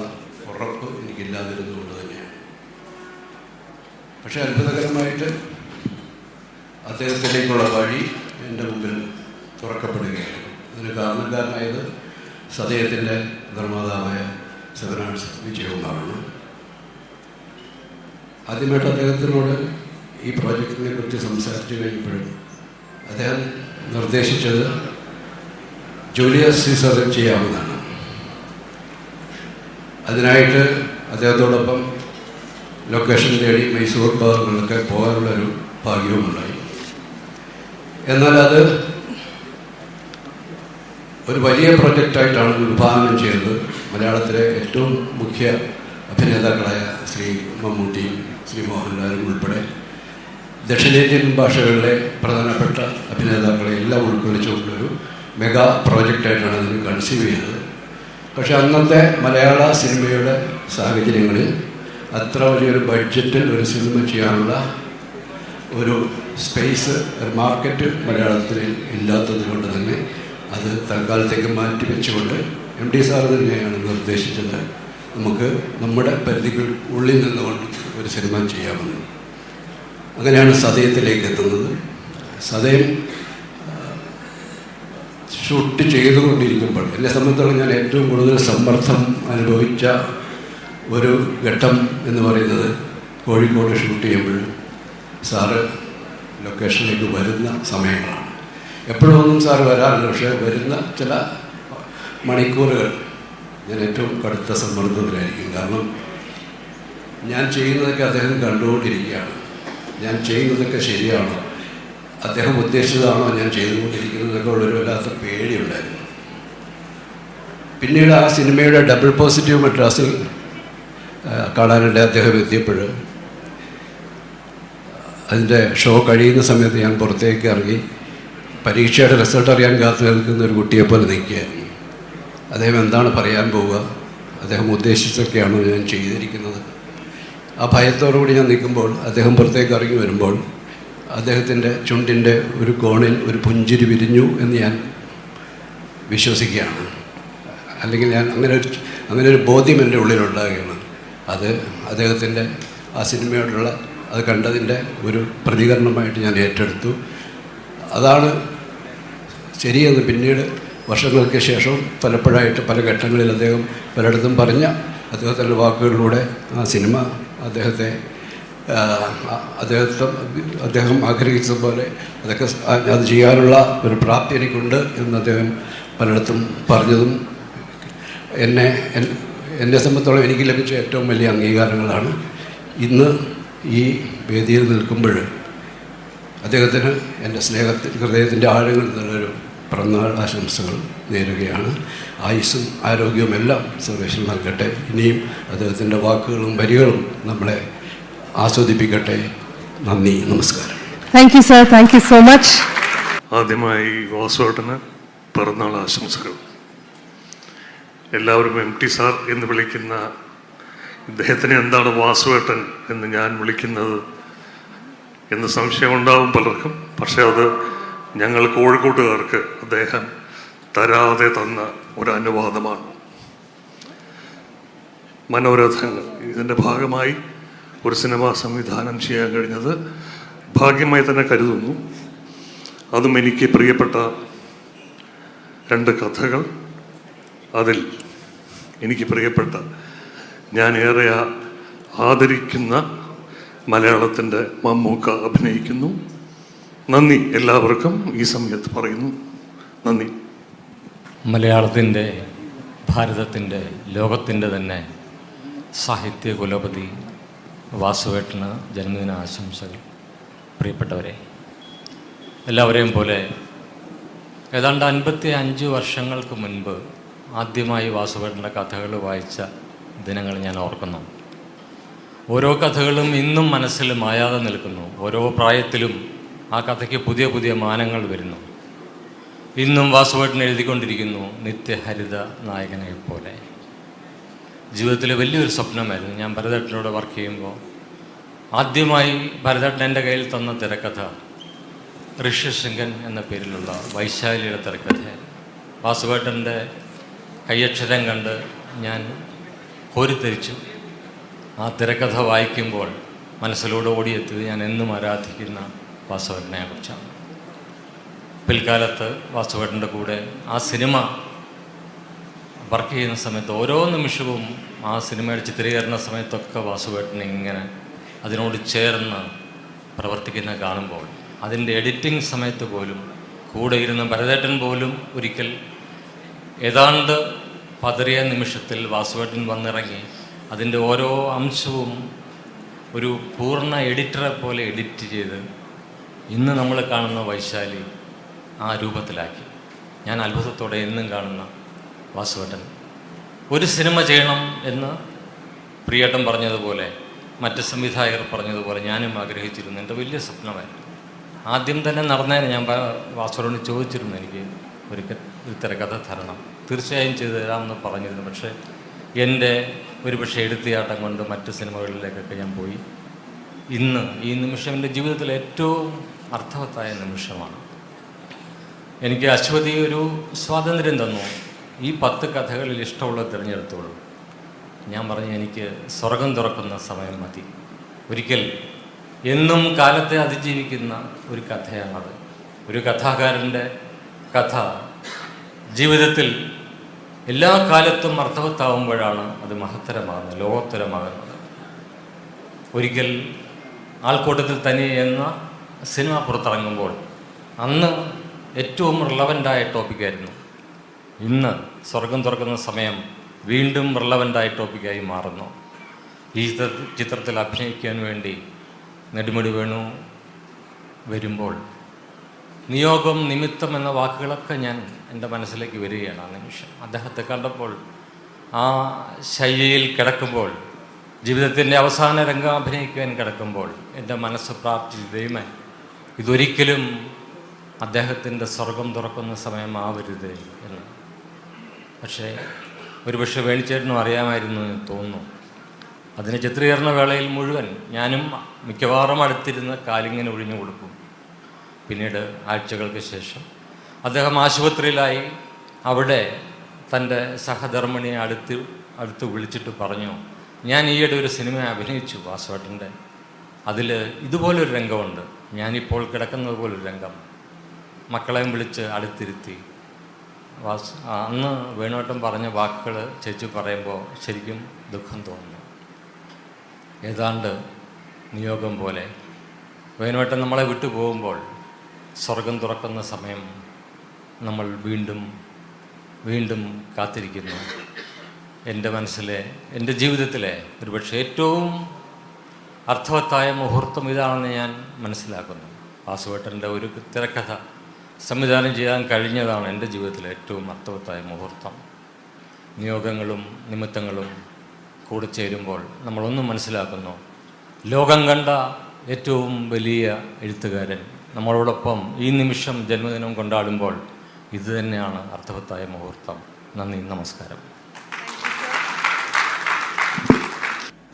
ഉറപ്പ് എനിക്കില്ലാതിരുന്നുകൊണ്ട് തന്നെയാണ്. പക്ഷേ അത്ഭുതകരമായിട്ട് അദ്ദേഹത്തിലേക്കുള്ള വഴി എൻ്റെ മുമ്പിൽ തുറക്കപ്പെടുകയാണ്. അതിന് കാരണക്കാരനായത് സദയത്തിൻ്റെ നിർമ്മാതാവായ സെവനാഴ്സ് വിജയകുമാറാണ്. ആദ്യമായിട്ട് അദ്ദേഹത്തിനോട് ഈ പ്രോജക്റ്റിനെ കുറിച്ച് സംസാരിച്ചു കഴിഞ്ഞപ്പോഴും അദ്ദേഹം നിർദ്ദേശിച്ചത് ജൂലിയസ് സീസർ ചെയ്യാവുന്നതാണ്. അതിനായിട്ട് അദ്ദേഹത്തോടൊപ്പം ലൊക്കേഷൻ തേടി മൈസൂർ ഭാഗങ്ങളിലൊക്കെ പോകാനുള്ളൊരു ഭാഗ്യവുമുണ്ടായി. എന്നാൽ അത് ഒരു വലിയ പ്രൊജക്റ്റായിട്ടാണ് വിഭാവനം ചെയ്തത്. മലയാളത്തിലെ ഏറ്റവും മുഖ്യ അഭിനേതാക്കളായ ശ്രീ മമ്മൂട്ടിയും ശ്രീ മോഹൻലാലും ഉൾപ്പെടെ ദക്ഷിണേന്ത്യൻ ഭാഷകളിലെ പ്രധാനപ്പെട്ട അഭിനേതാക്കളെ എല്ലാം ഉൾക്കൊള്ളിച്ചുകൊണ്ടൊരു മെഗാ പ്രോജക്റ്റായിട്ടാണ് അതിന് കൺസീവ് ചെയ്തത്. പക്ഷേ അന്നത്തെ മലയാള സിനിമയുടെ സാഹചര്യങ്ങളിൽ അത്ര വലിയൊരു ബഡ്ജറ്റിൽ ഒരു സിനിമ ചെയ്യാനുള്ള ഒരു സ്പേസ്, ഒരു മാർക്കറ്റ് മലയാളത്തിൽ ഇല്ലാത്തത് കൊണ്ട് തന്നെ അത് തൽക്കാലത്തേക്ക് മാറ്റി വെച്ചുകൊണ്ട് MT സാർ തന്നെയാണ് നിർദ്ദേശിച്ചത് നമുക്ക് നമ്മുടെ പരിധികൾ ഉള്ളിൽ നിന്നുകൊണ്ട് ഒരു സിനിമ ചെയ്യാമെന്ന്. അങ്ങനെയാണ് സദയത്തിലേക്ക് എത്തുന്നത്. സദയം ഷൂട്ട് ചെയ്തുകൊണ്ടിരിക്കുമ്പോൾ എന്നെ സംബന്ധിച്ചിടത്തോളം ഞാൻ ഏറ്റവും കൂടുതൽ സമ്മർദ്ദം അനുഭവിച്ച ഒരു ഘട്ടം എന്ന് പറയുന്നത് കോഴിക്കോട് ഷൂട്ട് ചെയ്യുമ്പോൾ സാറ് ലൊക്കേഷനിലേക്ക് വരുന്ന സമയങ്ങളാണ്. എപ്പോഴൊന്നും സാറ് വരാറില്ല, പക്ഷേ വരുന്ന ചില മണിക്കൂറുകൾ ഞാൻ ഏറ്റവും കടുത്ത സമ്മർദ്ദത്തിലായിരിക്കും. കാരണം ഞാൻ ചെയ്യുന്നതൊക്കെ അദ്ദേഹം കണ്ടുകൊണ്ടിരിക്കുകയാണ്. ഞാൻ ചെയ്യുന്നതൊക്കെ ശരിയാണോ, അദ്ദേഹം ഉദ്ദേശിച്ചതാണോ ഞാൻ ചെയ്തുകൊണ്ടിരിക്കുന്നതൊക്കെ ഉള്ളൊരു വല്ലാത്ത പേടിയുണ്ടായിരുന്നു. പിന്നീട് ആ സിനിമയുടെ ഡബിൾ പോസിറ്റീവ് മദ്രാസിൽ കാണാനിടെ അദ്ദേഹം എത്തിയപ്പോൾ അതിൻ്റെ ഷോ കഴിയുന്ന സമയത്ത് ഞാൻ പുറത്തേക്ക് ഇറങ്ങി പരീക്ഷയുടെ റിസൾട്ട് അറിയാൻ കാത്തു നിൽക്കുന്ന ഒരു കുട്ടിയെപ്പോലെ നിൽക്കുകയായിരുന്നു. അദ്ദേഹം എന്താണ് പറയാൻ പോവുക, അദ്ദേഹം ഉദ്ദേശിച്ചൊക്കെയാണോ ഞാൻ ചെയ്തിരിക്കുന്നത്. ആ ഭയത്തോടുകൂടി ഞാൻ നിൽക്കുമ്പോൾ അദ്ദേഹം പുറത്തേക്ക് ഇറങ്ങി വരുമ്പോൾ അദ്ദേഹത്തിൻ്റെ ചുണ്ടിൻ്റെ ഒരു കോണിൽ ഒരു പുഞ്ചിരി വിരിഞ്ഞു എന്ന് ഞാൻ വിശ്വസിക്കുകയാണ്. അല്ലെങ്കിൽ ഞാൻ അങ്ങനെ ഒരു ബോധ്യം എൻ്റെ ഉള്ളിലുണ്ടാകുകയാണ്. അത് അദ്ദേഹത്തിൻ്റെ ആ സിനിമയോടുള്ള അത് കണ്ടതിൻ്റെ ഒരു പ്രതികരണമായിട്ട് ഞാൻ ഏറ്റെടുത്തു. അതാണ് ശരിയെന്ന് പിന്നീട് വർഷങ്ങൾക്ക് ശേഷം പലപ്പോഴായിട്ട് പല ഘട്ടങ്ങളിൽ അദ്ദേഹം പലയിടത്തും പറഞ്ഞ അദ്ദേഹത്തിൻ്റെ വാക്കുകളിലൂടെ ആ സിനിമ അദ്ദേഹം ആഗ്രഹിച്ചതുപോലെ അതൊക്കെ അത് ചെയ്യാനുള്ള ഒരു പ്രാപ്തി എനിക്കുണ്ട് എന്ന് അദ്ദേഹം പലയിടത്തും പറഞ്ഞതും എന്നെ സംബന്ധിച്ചോളം എനിക്ക് ലഭിച്ച ഏറ്റവും വലിയ അംഗീകാരങ്ങളാണ്. ഇന്ന് ഈ വേദിയിൽ നിൽക്കുമ്പോൾ അദ്ദേഹത്തിന് എൻ്റെ ഹൃദയത്തിൻ്റെ ആഴങ്ങളിൽ നിന്നുള്ളൊരു പിറന്നാൾ ആശംസകൾ നേരുകയാണ്. ആയുസ്സും ആരോഗ്യവും എല്ലാം സർവേശ്വരൻ നൽകട്ടെ. ഇനിയും അദ്ദേഹത്തിൻ്റെ വാക്കുകളും വരികളും നമ്മളെ ആസ്വദിപ്പിക്കട്ടെ. നന്ദി, നമസ്കാരം. Thank you sir, thank you so much. ആദ്യമായി വാസുവേട്ടന് പിറന്നാൾ ആശംസകൾ. എല്ലാവരും MT സാർ എന്ന് വിളിക്കുന്ന ഇദ്ദേഹത്തിന് എന്താണ് വാസുവേട്ടൻ എന്ന് ഞാൻ വിളിക്കുന്നത് എന്ന് സംശയമുണ്ടാവും പലർക്കും. പക്ഷേ അത് ഞങ്ങൾ കോഴിക്കോട്ടുകാർക്ക് അദ്ദേഹം തരാതെ തന്ന ഒരു അനുവാദമാണ്. മനോരഥങ്ങൾ ഇതിൻ്റെ ഭാഗമായി ഒരു സിനിമ സംവിധാനം ചെയ്യാൻ കഴിഞ്ഞത് ഭാഗ്യമായി തന്നെ കരുതുന്നു. അതും എനിക്ക് പ്രിയപ്പെട്ട 2 കഥകൾ. അതിൽ എനിക്ക് പ്രിയപ്പെട്ട, ഞാൻ ഏറെ ആദരിക്കുന്ന മലയാളത്തിൻ്റെ മമ്മൂക്ക അഭിനയിക്കുന്നു. നന്ദി എല്ലാവർക്കും ഈ സമയത്ത് പറയുന്നു. നന്ദി. മലയാളത്തിൻ്റെ, ഭാരതത്തിൻ്റെ, ലോകത്തിൻ്റെ തന്നെ സാഹിത്യ കുലപതി വാസുവേട്ടന് ജന്മദിന ആശംസകൾ. പ്രിയപ്പെട്ടവരെ, എല്ലാവരെയും പോലെ ഏതാണ്ട് 55 വർഷങ്ങൾക്ക് മുൻപ് ആദ്യമായി വാസുവേട്ടൻ്റെ കഥകൾ വായിച്ച ദിനങ്ങൾ ഞാൻ ഓർക്കുന്നു. ഓരോ കഥകളും ഇന്നും മനസ്സിൽ മായാതെ നിൽക്കുന്നു. ഓരോ പ്രായത്തിലും ആ കഥയ്ക്ക് പുതിയ പുതിയ മാനങ്ങൾ വരുന്നു. ഇന്നും വാസുവേട്ടൻ എഴുതിക്കൊണ്ടിരിക്കുന്നു നിത്യഹരിത നായകനെ പോലെ. ജീവിതത്തിലെ വലിയൊരു സ്വപ്നമായിരുന്നു. ഞാൻ ഭരതേട്ടനോട് വർക്ക് ചെയ്യുമ്പോൾ ആദ്യമായി ഭരതേട്ടൻ എൻ്റെ കയ്യിൽ തന്ന തിരക്കഥ ഋഷ്യശൃംഗൻ എന്ന പേരിലുള്ള വൈശാലിയുടെ തിരക്കഥ. വാസുവേട്ടൻ്റെ കയ്യക്ഷരം കണ്ട് ഞാൻ കോരിത്തരിച്ചു. ആ തിരക്കഥ വായിക്കുമ്പോൾ മനസ്സിലൂടെ ഓടിയെത്തിയത് ഞാൻ എന്നും ആരാധിക്കുന്ന വാസുവേട്ടനെ കുറിച്ചാണ്. പിൽക്കാലത്ത് വാസുവേട്ടൻ്റെ കൂടെ ആ സിനിമ വർക്ക് ചെയ്യുന്ന സമയത്ത് ഓരോ നിമിഷവും ആ സിനിമയുടെ ചിത്രീകരണ സമയത്തൊക്കെ വാസുവേട്ടൻ ഇങ്ങനെ അതിനോട് ചേർന്ന് പ്രവർത്തിക്കുന്ന കാണുമ്പോൾ, അതിൻ്റെ എഡിറ്റിംഗ് സമയത്ത് പോലും കൂടെ ഇരുന്ന ഭരതേട്ടൻ പോലും ഒരിക്കൽ ഏതാണ്ട് പതറിയ നിമിഷത്തിൽ വാസുവേട്ടൻ വന്നിറങ്ങി അതിൻ്റെ ഓരോ അംശവും ഒരു പൂർണ്ണ എഡിറ്ററെ പോലെ എഡിറ്റ് ചെയ്ത് ഇന്ന് നമ്മൾ കാണുന്ന വൈശാലി ആ രൂപത്തിലാക്കി. ഞാൻ അത്ഭുതത്തോടെ എന്നും കാണുന്ന വാസുവേട്ടൻ. ഒരു സിനിമ ചെയ്യണം എന്ന് പ്രിയേട്ടൻ പറഞ്ഞതുപോലെ, മറ്റ് സംവിധായകർ പറഞ്ഞതുപോലെ ഞാനും ആഗ്രഹിച്ചിരുന്നു. എൻ്റെ വലിയ സ്വപ്നമായിരുന്നു. ആദ്യം തന്നെ നടന്നതിന് ഞാൻ വാസുവേട്ടനോട് ചോദിച്ചിരുന്നു, എനിക്ക് ഒരു തിരക്കഥ തരണം. തീർച്ചയായും ചെയ്തു തരാമെന്ന് പറഞ്ഞിരുന്നു. പക്ഷേ എൻ്റെ ഒരുപക്ഷെ എഴുത്തിയാട്ടം കൊണ്ട് മറ്റ് സിനിമകളിലേക്കൊക്കെ ഞാൻ പോയി. ഇന്ന് ഈ നിമിഷം എൻ്റെ ജീവിതത്തിലെ ഏറ്റവും അർത്ഥവത്തായ നിമിഷമാണ്. എനിക്ക് അശ്വതി ഒരു സ്വാതന്ത്ര്യം തന്നു. ഈ 10 കഥകളിൽ ഇഷ്ടമുള്ളത് തിരഞ്ഞെടുത്തോളൂ. ഞാൻ പറഞ്ഞു, എനിക്ക് സ്വർഗം തുറക്കുന്ന സമയം മതി. ഒരിക്കൽ എന്നും കാലത്തെ അതിജീവിക്കുന്ന ഒരു കഥയാണത്. ഒരു കഥാകാരൻ്റെ കഥ ജീവിതത്തിൽ എല്ലാ കാലത്തും അർത്ഥവത്താവുമ്പോഴാണ് അത് മഹത്തരമാകുന്നത്, ലോകോത്തരമാകുന്നത്. ഒരിക്കൽ ആൾക്കൂട്ടത്തിൽ തനി എന്ന സിനിമ പുറത്തിറങ്ങുമ്പോൾ അന്ന് ഏറ്റവും റിലവൻ്റായ ടോപ്പിക്കായിരുന്നു. ഇന്ന് സ്വർഗം തുറക്കുന്ന സമയം വീണ്ടും റിലവൻ്റായ ടോപ്പിക്കായി മാറുന്നു. ഈ ചിത്രത്തിൽ അഭിനയിക്കാൻ വേണ്ടി നെടുമുടി വേണു വരുമ്പോൾ നിയോഗം, നിമിത്തം എന്ന വാക്കുകളൊക്കെ എൻ്റെ മനസ്സിലേക്ക് വരികയാണ്. ആ നിമിഷം അദ്ദേഹത്തെ കണ്ടപ്പോൾ, ആ ശയ്യയിൽ കിടക്കുമ്പോൾ, ജീവിതത്തിൻ്റെ അവസാന രംഗം അഭിനയിക്കാൻ കിടക്കുമ്പോൾ എൻ്റെ മനസ്സ് പ്രാർത്ഥിച്ചു, ദൈവമേ ഇതൊരിക്കലും അദ്ദേഹത്തിൻ്റെ സ്വർഗം തുറക്കുന്ന സമയമാവരുത് എന്ന്. പക്ഷേ ഒരുപക്ഷെ വേണിച്ചേട്ടനും അറിയാമായിരുന്നു എന്ന് തോന്നുന്നു. അതിന് ചിത്രീകരണ വേളയിൽ മുഴുവൻ ഞാനും മിക്കവാറും അടുത്തിരുന്ന് കാലിങ്ങനെ ഒഴിഞ്ഞു കൊടുക്കും. പിന്നീട് ആഴ്ചകൾക്ക് ശേഷം അദ്ദേഹം ആശുപത്രിയിലായി. അവിടെ തൻ്റെ സഹധർമ്മിണിയെ അടുത്ത് വിളിച്ചിട്ട് പറഞ്ഞു, ഞാൻ ഈയിടെ ഒരു സിനിമ അഭിനയിച്ചു വാസുവേട്ടൻ്റെ, അതിൽ ഇതുപോലൊരു രംഗമുണ്ട്, ഞാനിപ്പോൾ കിടക്കുന്നത് പോലൊരു രംഗം. മക്കളെയും വിളിച്ച് അടുത്തിരുത്തി. അന്ന് വേണുവേട്ടൻ പറഞ്ഞ വാക്കുകൾ ചേച്ചി പറയുമ്പോൾ ശരിക്കും ദുഃഖം തോന്നുന്നു. ഏതാണ്ട് നിയോഗം പോലെ വേണുവേട്ടൻ നമ്മളെ വിട്ടു പോകുമ്പോൾ സ്വർഗം തുറക്കുന്ന സമയം നമ്മൾ വീണ്ടും വീണ്ടും കാത്തിരിക്കുന്നു. എൻ്റെ മനസ്സിലെ, എൻ്റെ ജീവിതത്തിലെ ഒരുപക്ഷെ ഏറ്റവും അർത്ഥവത്തായ മുഹൂർത്തം ഇതാണെന്ന് ഞാൻ മനസ്സിലാക്കുന്നു. വാസുവേട്ടൻ്റെ ഒരു തിരക്കഥ സംവിധാനം ചെയ്യാൻ കഴിഞ്ഞതാണ് എൻ്റെ ജീവിതത്തിലെ ഏറ്റവും അർത്ഥവത്തായ മുഹൂർത്തം. നിയോഗങ്ങളും നിമിത്തങ്ങളും കൂടെ ചേരുമ്പോൾ നമ്മളൊന്നും മനസ്സിലാക്കുന്നു. ലോകം കണ്ട ഏറ്റവും വലിയ എഴുത്തുകാരൻ നമ്മളോടൊപ്പം ഈ നിമിഷം ജന്മദിനം കൊണ്ടാടുമ്പോൾ ഇത് തന്നെയാണ് അർത്ഥവത്തായ മുഹൂർത്തം. നന്ദി, നമസ്കാരം.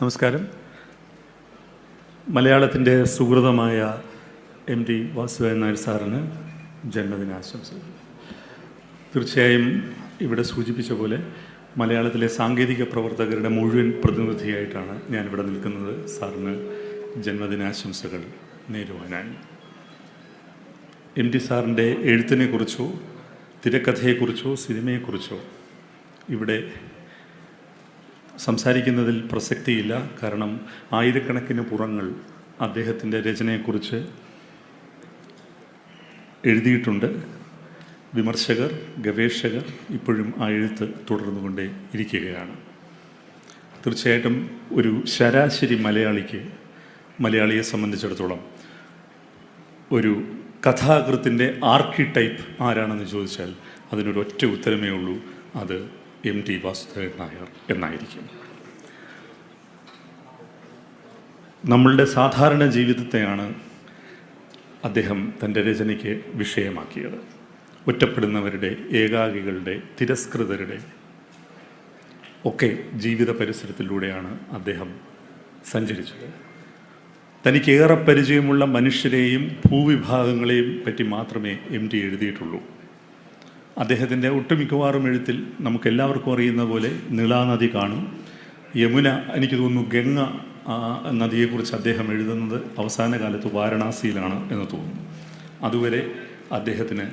നമസ്കാരം. മലയാളത്തിൻ്റെ സുഹൃതമായ MT വാസുദേവൻ നായർ സാറിന് ജന്മദിനാശംസകൾ. തീർച്ചയായും ഇവിടെ സൂചിപ്പിച്ച പോലെ മലയാളത്തിലെ സാങ്കേതിക പ്രവർത്തകരുടെ മുഴുവൻ പ്രതിനിധിയായിട്ടാണ് ഞാനിവിടെ നിൽക്കുന്നത്. സാറിന് ജന്മദിനാശംസകൾ നേരുവാനായി. MT സാറിൻ്റെ എഴുത്തിനെക്കുറിച്ചോ തിരക്കഥയെക്കുറിച്ചോ സിനിമയെക്കുറിച്ചോ ഇവിടെ സംസാരിക്കുന്നതിൽ പ്രസക്തിയില്ല. കാരണം ആയിരക്കണക്കിന് പുറങ്ങൾ അദ്ദേഹത്തിൻ്റെ രചനയെക്കുറിച്ച് എഴുതിയിട്ടുണ്ട്. വിമർശകർ, ഗവേഷകർ ഇപ്പോഴും ആ എഴുത്ത് തുടർന്നുകൊണ്ടേ ഇരിക്കുകയാണ്. തീർച്ചയായിട്ടും ഒരു ശരാശരി മലയാളിയെ സംബന്ധിച്ചിടത്തോളം ഒരു കഥാകൃത്തിൻ്റെ ആർക്കിടൈപ്പ് ആരാണെന്ന് ചോദിച്ചാൽ അതിനൊരു ഒറ്റ ഉത്തരമേ ഉള്ളൂ, അത് MT വാസുദേവൻ നായർ എന്നായിരിക്കും. നമ്മളുടെ സാധാരണ ജീവിതത്തെയാണ് അദ്ദേഹം തൻ്റെ രചനയ്ക്ക് വിഷയമാക്കിയത്. ഒറ്റപ്പെടുന്നവരുടെ, ഏകാകികളുടെ, തിരസ്കൃതരുടെ ഒക്കെ ജീവിത പരിസരത്തിലൂടെയാണ് അദ്ദേഹം സഞ്ചരിച്ചത്. തനിക്കേറെ പരിചയമുള്ള മനുഷ്യരെയും ഭൂവിഭാഗങ്ങളെയും പറ്റി മാത്രമേ MT എഴുതിയിട്ടുള്ളൂ. അദ്ദേഹത്തിൻ്റെ ഒട്ടുമിക്കവാറും എഴുത്തിൽ നമുക്കെല്ലാവർക്കും അറിയുന്ന പോലെ നിളാനദി കാണും, യമുന, എനിക്ക് തോന്നുന്നു ഗംഗ നദിയെക്കുറിച്ച് അദ്ദേഹം എഴുതുന്നത് അവസാന കാലത്ത് വാരണാസിയിലാണ് എന്ന് തോന്നുന്നു. അതുവരെ അദ്ദേഹത്തിന്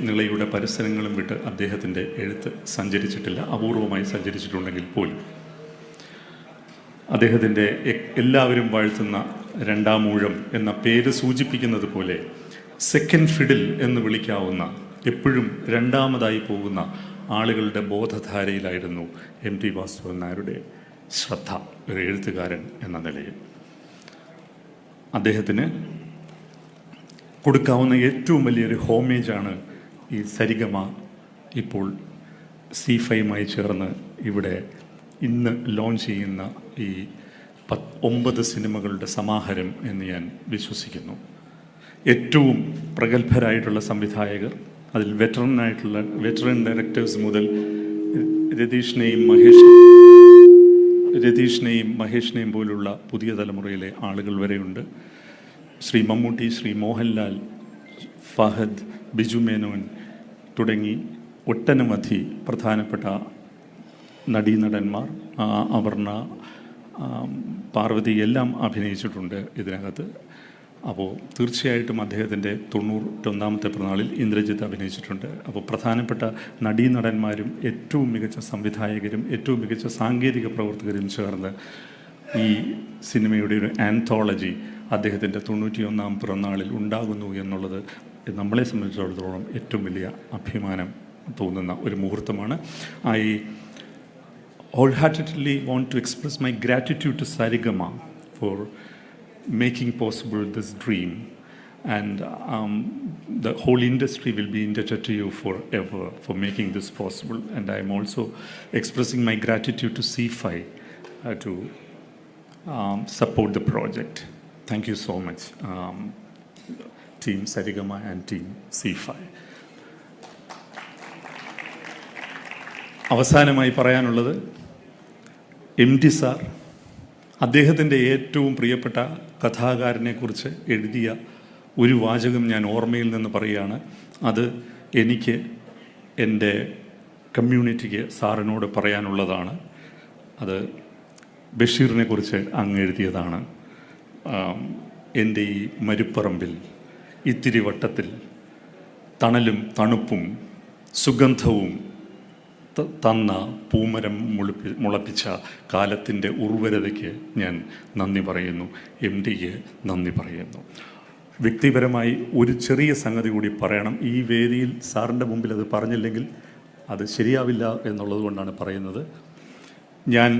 നിളയുടെ പരിസരങ്ങളും വിട്ട് അദ്ദേഹത്തിൻ്റെ എഴുത്ത് സഞ്ചരിച്ചിട്ടില്ല. അപൂർവമായി സഞ്ചരിച്ചിട്ടുണ്ടെങ്കിൽ പോലും അദ്ദേഹത്തിൻ്റെ എല്ലാവരും വാഴ്ത്തുന്ന രണ്ടാമൂഴം എന്ന പേര് സൂചിപ്പിക്കുന്നത് പോലെ സെക്കൻഡ് ഫിഡിൽ എന്ന് വിളിക്കാവുന്ന, എപ്പോഴും രണ്ടാമതായി പോകുന്ന ആളുകളുടെ ബോധധാരയിലായിരുന്നു MT വാസുദേവൻ നായരുടെ ശ്രദ്ധ ഒരു എഴുത്തുകാരൻ എന്ന നിലയിൽ. അദ്ദേഹത്തിന് കൊടുക്കാവുന്ന ഏറ്റവും വലിയൊരു ഹോമേജാണ് ഈ സരിഗമ ഇപ്പോൾ C5യുമായി ചേർന്ന് ഇവിടെ ഇന്ന് ലോഞ്ച് ചെയ്യുന്ന ഈ 9 സിനിമകളുടെ സമാഹാരം എന്ന് ഞാൻ വിശ്വസിക്കുന്നു. ഏറ്റവും പ്രഗത്ഭരായിട്ടുള്ള സംവിധായകർ, അതിൽ വെറ്ററൻ ഡയറക്ടേഴ്സ് മുതൽ രതീഷിനെയും മഹേഷിനെയും പോലുള്ള പുതിയ തലമുറയിലെ ആളുകൾ വരെയുണ്ട്. ശ്രീ മമ്മൂട്ടി, ശ്രീ മോഹൻലാൽ, ഫഹദ്, ബിജു മേനോൻ തുടങ്ങി ഒട്ടനവധി പ്രധാനപ്പെട്ട നടീനടന്മാർ, അപർണ, പാർവതി എല്ലാം അഭിനയിച്ചിട്ടുണ്ട് ഇതിനകത്ത്. അപ്പോൾ തീർച്ചയായിട്ടും അദ്ദേഹത്തിൻ്റെ 91ാമത്തെ പിറന്നാളിൽ ഇന്ദ്രജിത്ത് അഭിനയിച്ചിട്ടുണ്ട്. അപ്പോൾ പ്രധാനപ്പെട്ട നടീനടന്മാരും ഏറ്റവും മികച്ച സംവിധായകരും ഏറ്റവും മികച്ച സാങ്കേതിക പ്രവർത്തകരും ചേർന്ന് ഈ സിനിമയുടെ ഒരു ആന്തോളജി അദ്ദേഹത്തിൻ്റെ 91ാം പിറന്നാളിൽ ഉണ്ടാകുന്നു എന്നുള്ളത് നമ്മളെ സംബന്ധിച്ചിടത്തോളം ഏറ്റവും വലിയ അഭിമാനം തോന്നുന്ന ഒരു മുഹൂർത്തമാണ്. I wholeheartedly want to express my gratitude to Sarigama for making possible this dream, and the whole industry will be indebted to you forever for making this possible. And I am also expressing my gratitude to C5 to support the project. Thank you so much, Team Sarigama and Team C5. അവസാനമായി പറയാനുള്ളത്, MT sir അദ്ദേഹത്തിൻ്റെ ഏറ്റവും പ്രിയപ്പെട്ട കഥാകാരനെക്കുറിച്ച് എഴുതിയ ഒരു വാചകം ഞാൻ ഓർമ്മയിൽ നിന്ന് പറയുകയാണ്. അത് എനിക്ക് എൻ്റെ കമ്മ്യൂണിറ്റിക്ക് സാറിനോട് പറയാനുള്ളതാണ്. അത് ബഷീറിനെ കുറിച്ച് അങ്ങ് എഴുതിയതാണ്. എൻ്റെ ഈ മരുപ്പറമ്പിൽ ഇത്തിരി വട്ടത്തിൽ തണലും തണുപ്പും സുഗന്ധവും തന്ന പൂമരം മുളപ്പിച്ച കാലത്തിൻ്റെ ഉർവരതയ്ക്ക് ഞാൻ നന്ദി പറയുന്നു, MTക്ക് നന്ദി പറയുന്നു. വ്യക്തിപരമായി ഒരു ചെറിയ സംഗതി കൂടി പറയണം. ഈ വേദിയിൽ സാറിൻ്റെ മുമ്പിൽ അത് പറഞ്ഞില്ലെങ്കിൽ അത് ശരിയാവില്ല എന്നുള്ളത് കൊണ്ടാണ് പറയുന്നത്. ഞാൻ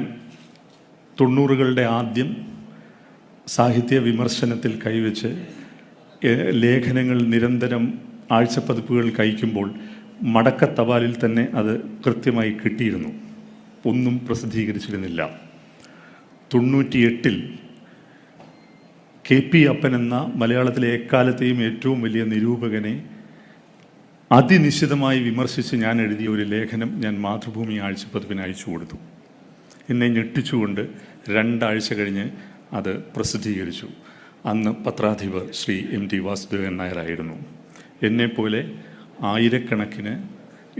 90കളുടെ ആദ്യം സാഹിത്യ വിമർശനത്തിൽ കൈവച്ച് ലേഖനങ്ങൾ നിരന്തരം ആഴ്ചപ്പതിപ്പുകൾ കയറ്റുമ്പോൾ മടക്ക തപാലിൽ തന്നെ അത് കൃത്യമായി കിട്ടിയിരുന്നു. ഒന്നും പ്രസിദ്ധീകരിച്ചിരുന്നില്ല. 98-ൽ KP അപ്പൻ എന്ന മലയാളത്തിലെ എക്കാലത്തെയും ഏറ്റവും വലിയ നിരൂപകനെ അതിനിശ്ചിതമായി വിമർശിച്ച് ഞാൻ എഴുതിയ ഒരു ലേഖനം ഞാൻ മാതൃഭൂമി ആഴ്ചപ്പതിപ്പിന് അയച്ചു കൊടുത്തു. എന്നെ ഞെട്ടിച്ചുകൊണ്ട് 2 ആഴ്ച കഴിഞ്ഞ് അത് പ്രസിദ്ധീകരിച്ചു. അന്ന് പത്രാധിപർ ശ്രീ MT വാസുദേവൻ നായരായിരുന്നു. എന്നെപ്പോലെ ആയിരക്കണക്കിന്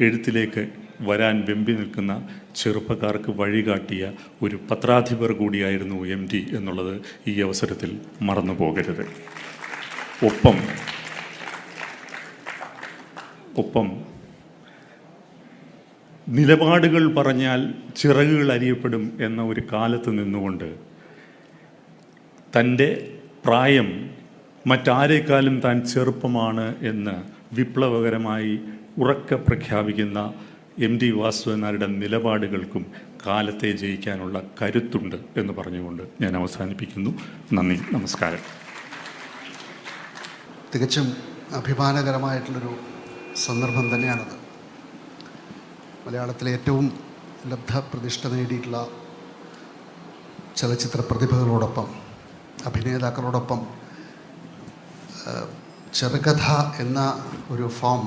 എഴുത്തിലേക്ക് വരാൻ വെമ്പി നിൽക്കുന്ന ചെറുപ്പക്കാർക്ക് വഴികാട്ടിയ ഒരു പത്രാധിപർ കൂടിയായിരുന്നു MT എന്നുള്ളത് ഈ അവസരത്തിൽ മറന്നു പോകരുത്. ഒപ്പം നിലപാടുകൾ പറഞ്ഞാൽ ചിറകുകൾ അരിയപ്പെടും എന്ന ഒരു കാലത്ത് നിന്നുകൊണ്ട് തൻ്റെ പ്രായം മറ്റാരേക്കാളും താൻ ചെറുപ്പമാണ് എന്ന് വിപ്ലവകരമായി ഉറക്കെ പ്രഖ്യാപിക്കുന്ന MT വാസുദേവൻ നായരുടെ നിലപാടുകൾക്കും കാലത്തെ ജയിക്കാനുള്ള കരുത്തുണ്ട് എന്ന് പറഞ്ഞുകൊണ്ട് ഞാൻ അവസാനിപ്പിക്കുന്നു. നന്ദി, നമസ്കാരം. തികച്ചും അഭിമാനകരമായിട്ടുള്ളൊരു സന്ദർഭം തന്നെയാണത്. മലയാളത്തിലെ ഏറ്റവും ലബ്ധപ്രതിഷ്ഠ നേടിയിട്ടുള്ള ചലച്ചിത്ര പ്രതിഭകളോടൊപ്പം, അഭിനേതാക്കളോടൊപ്പം ചെറുകഥ എന്ന ഒരു ഫോം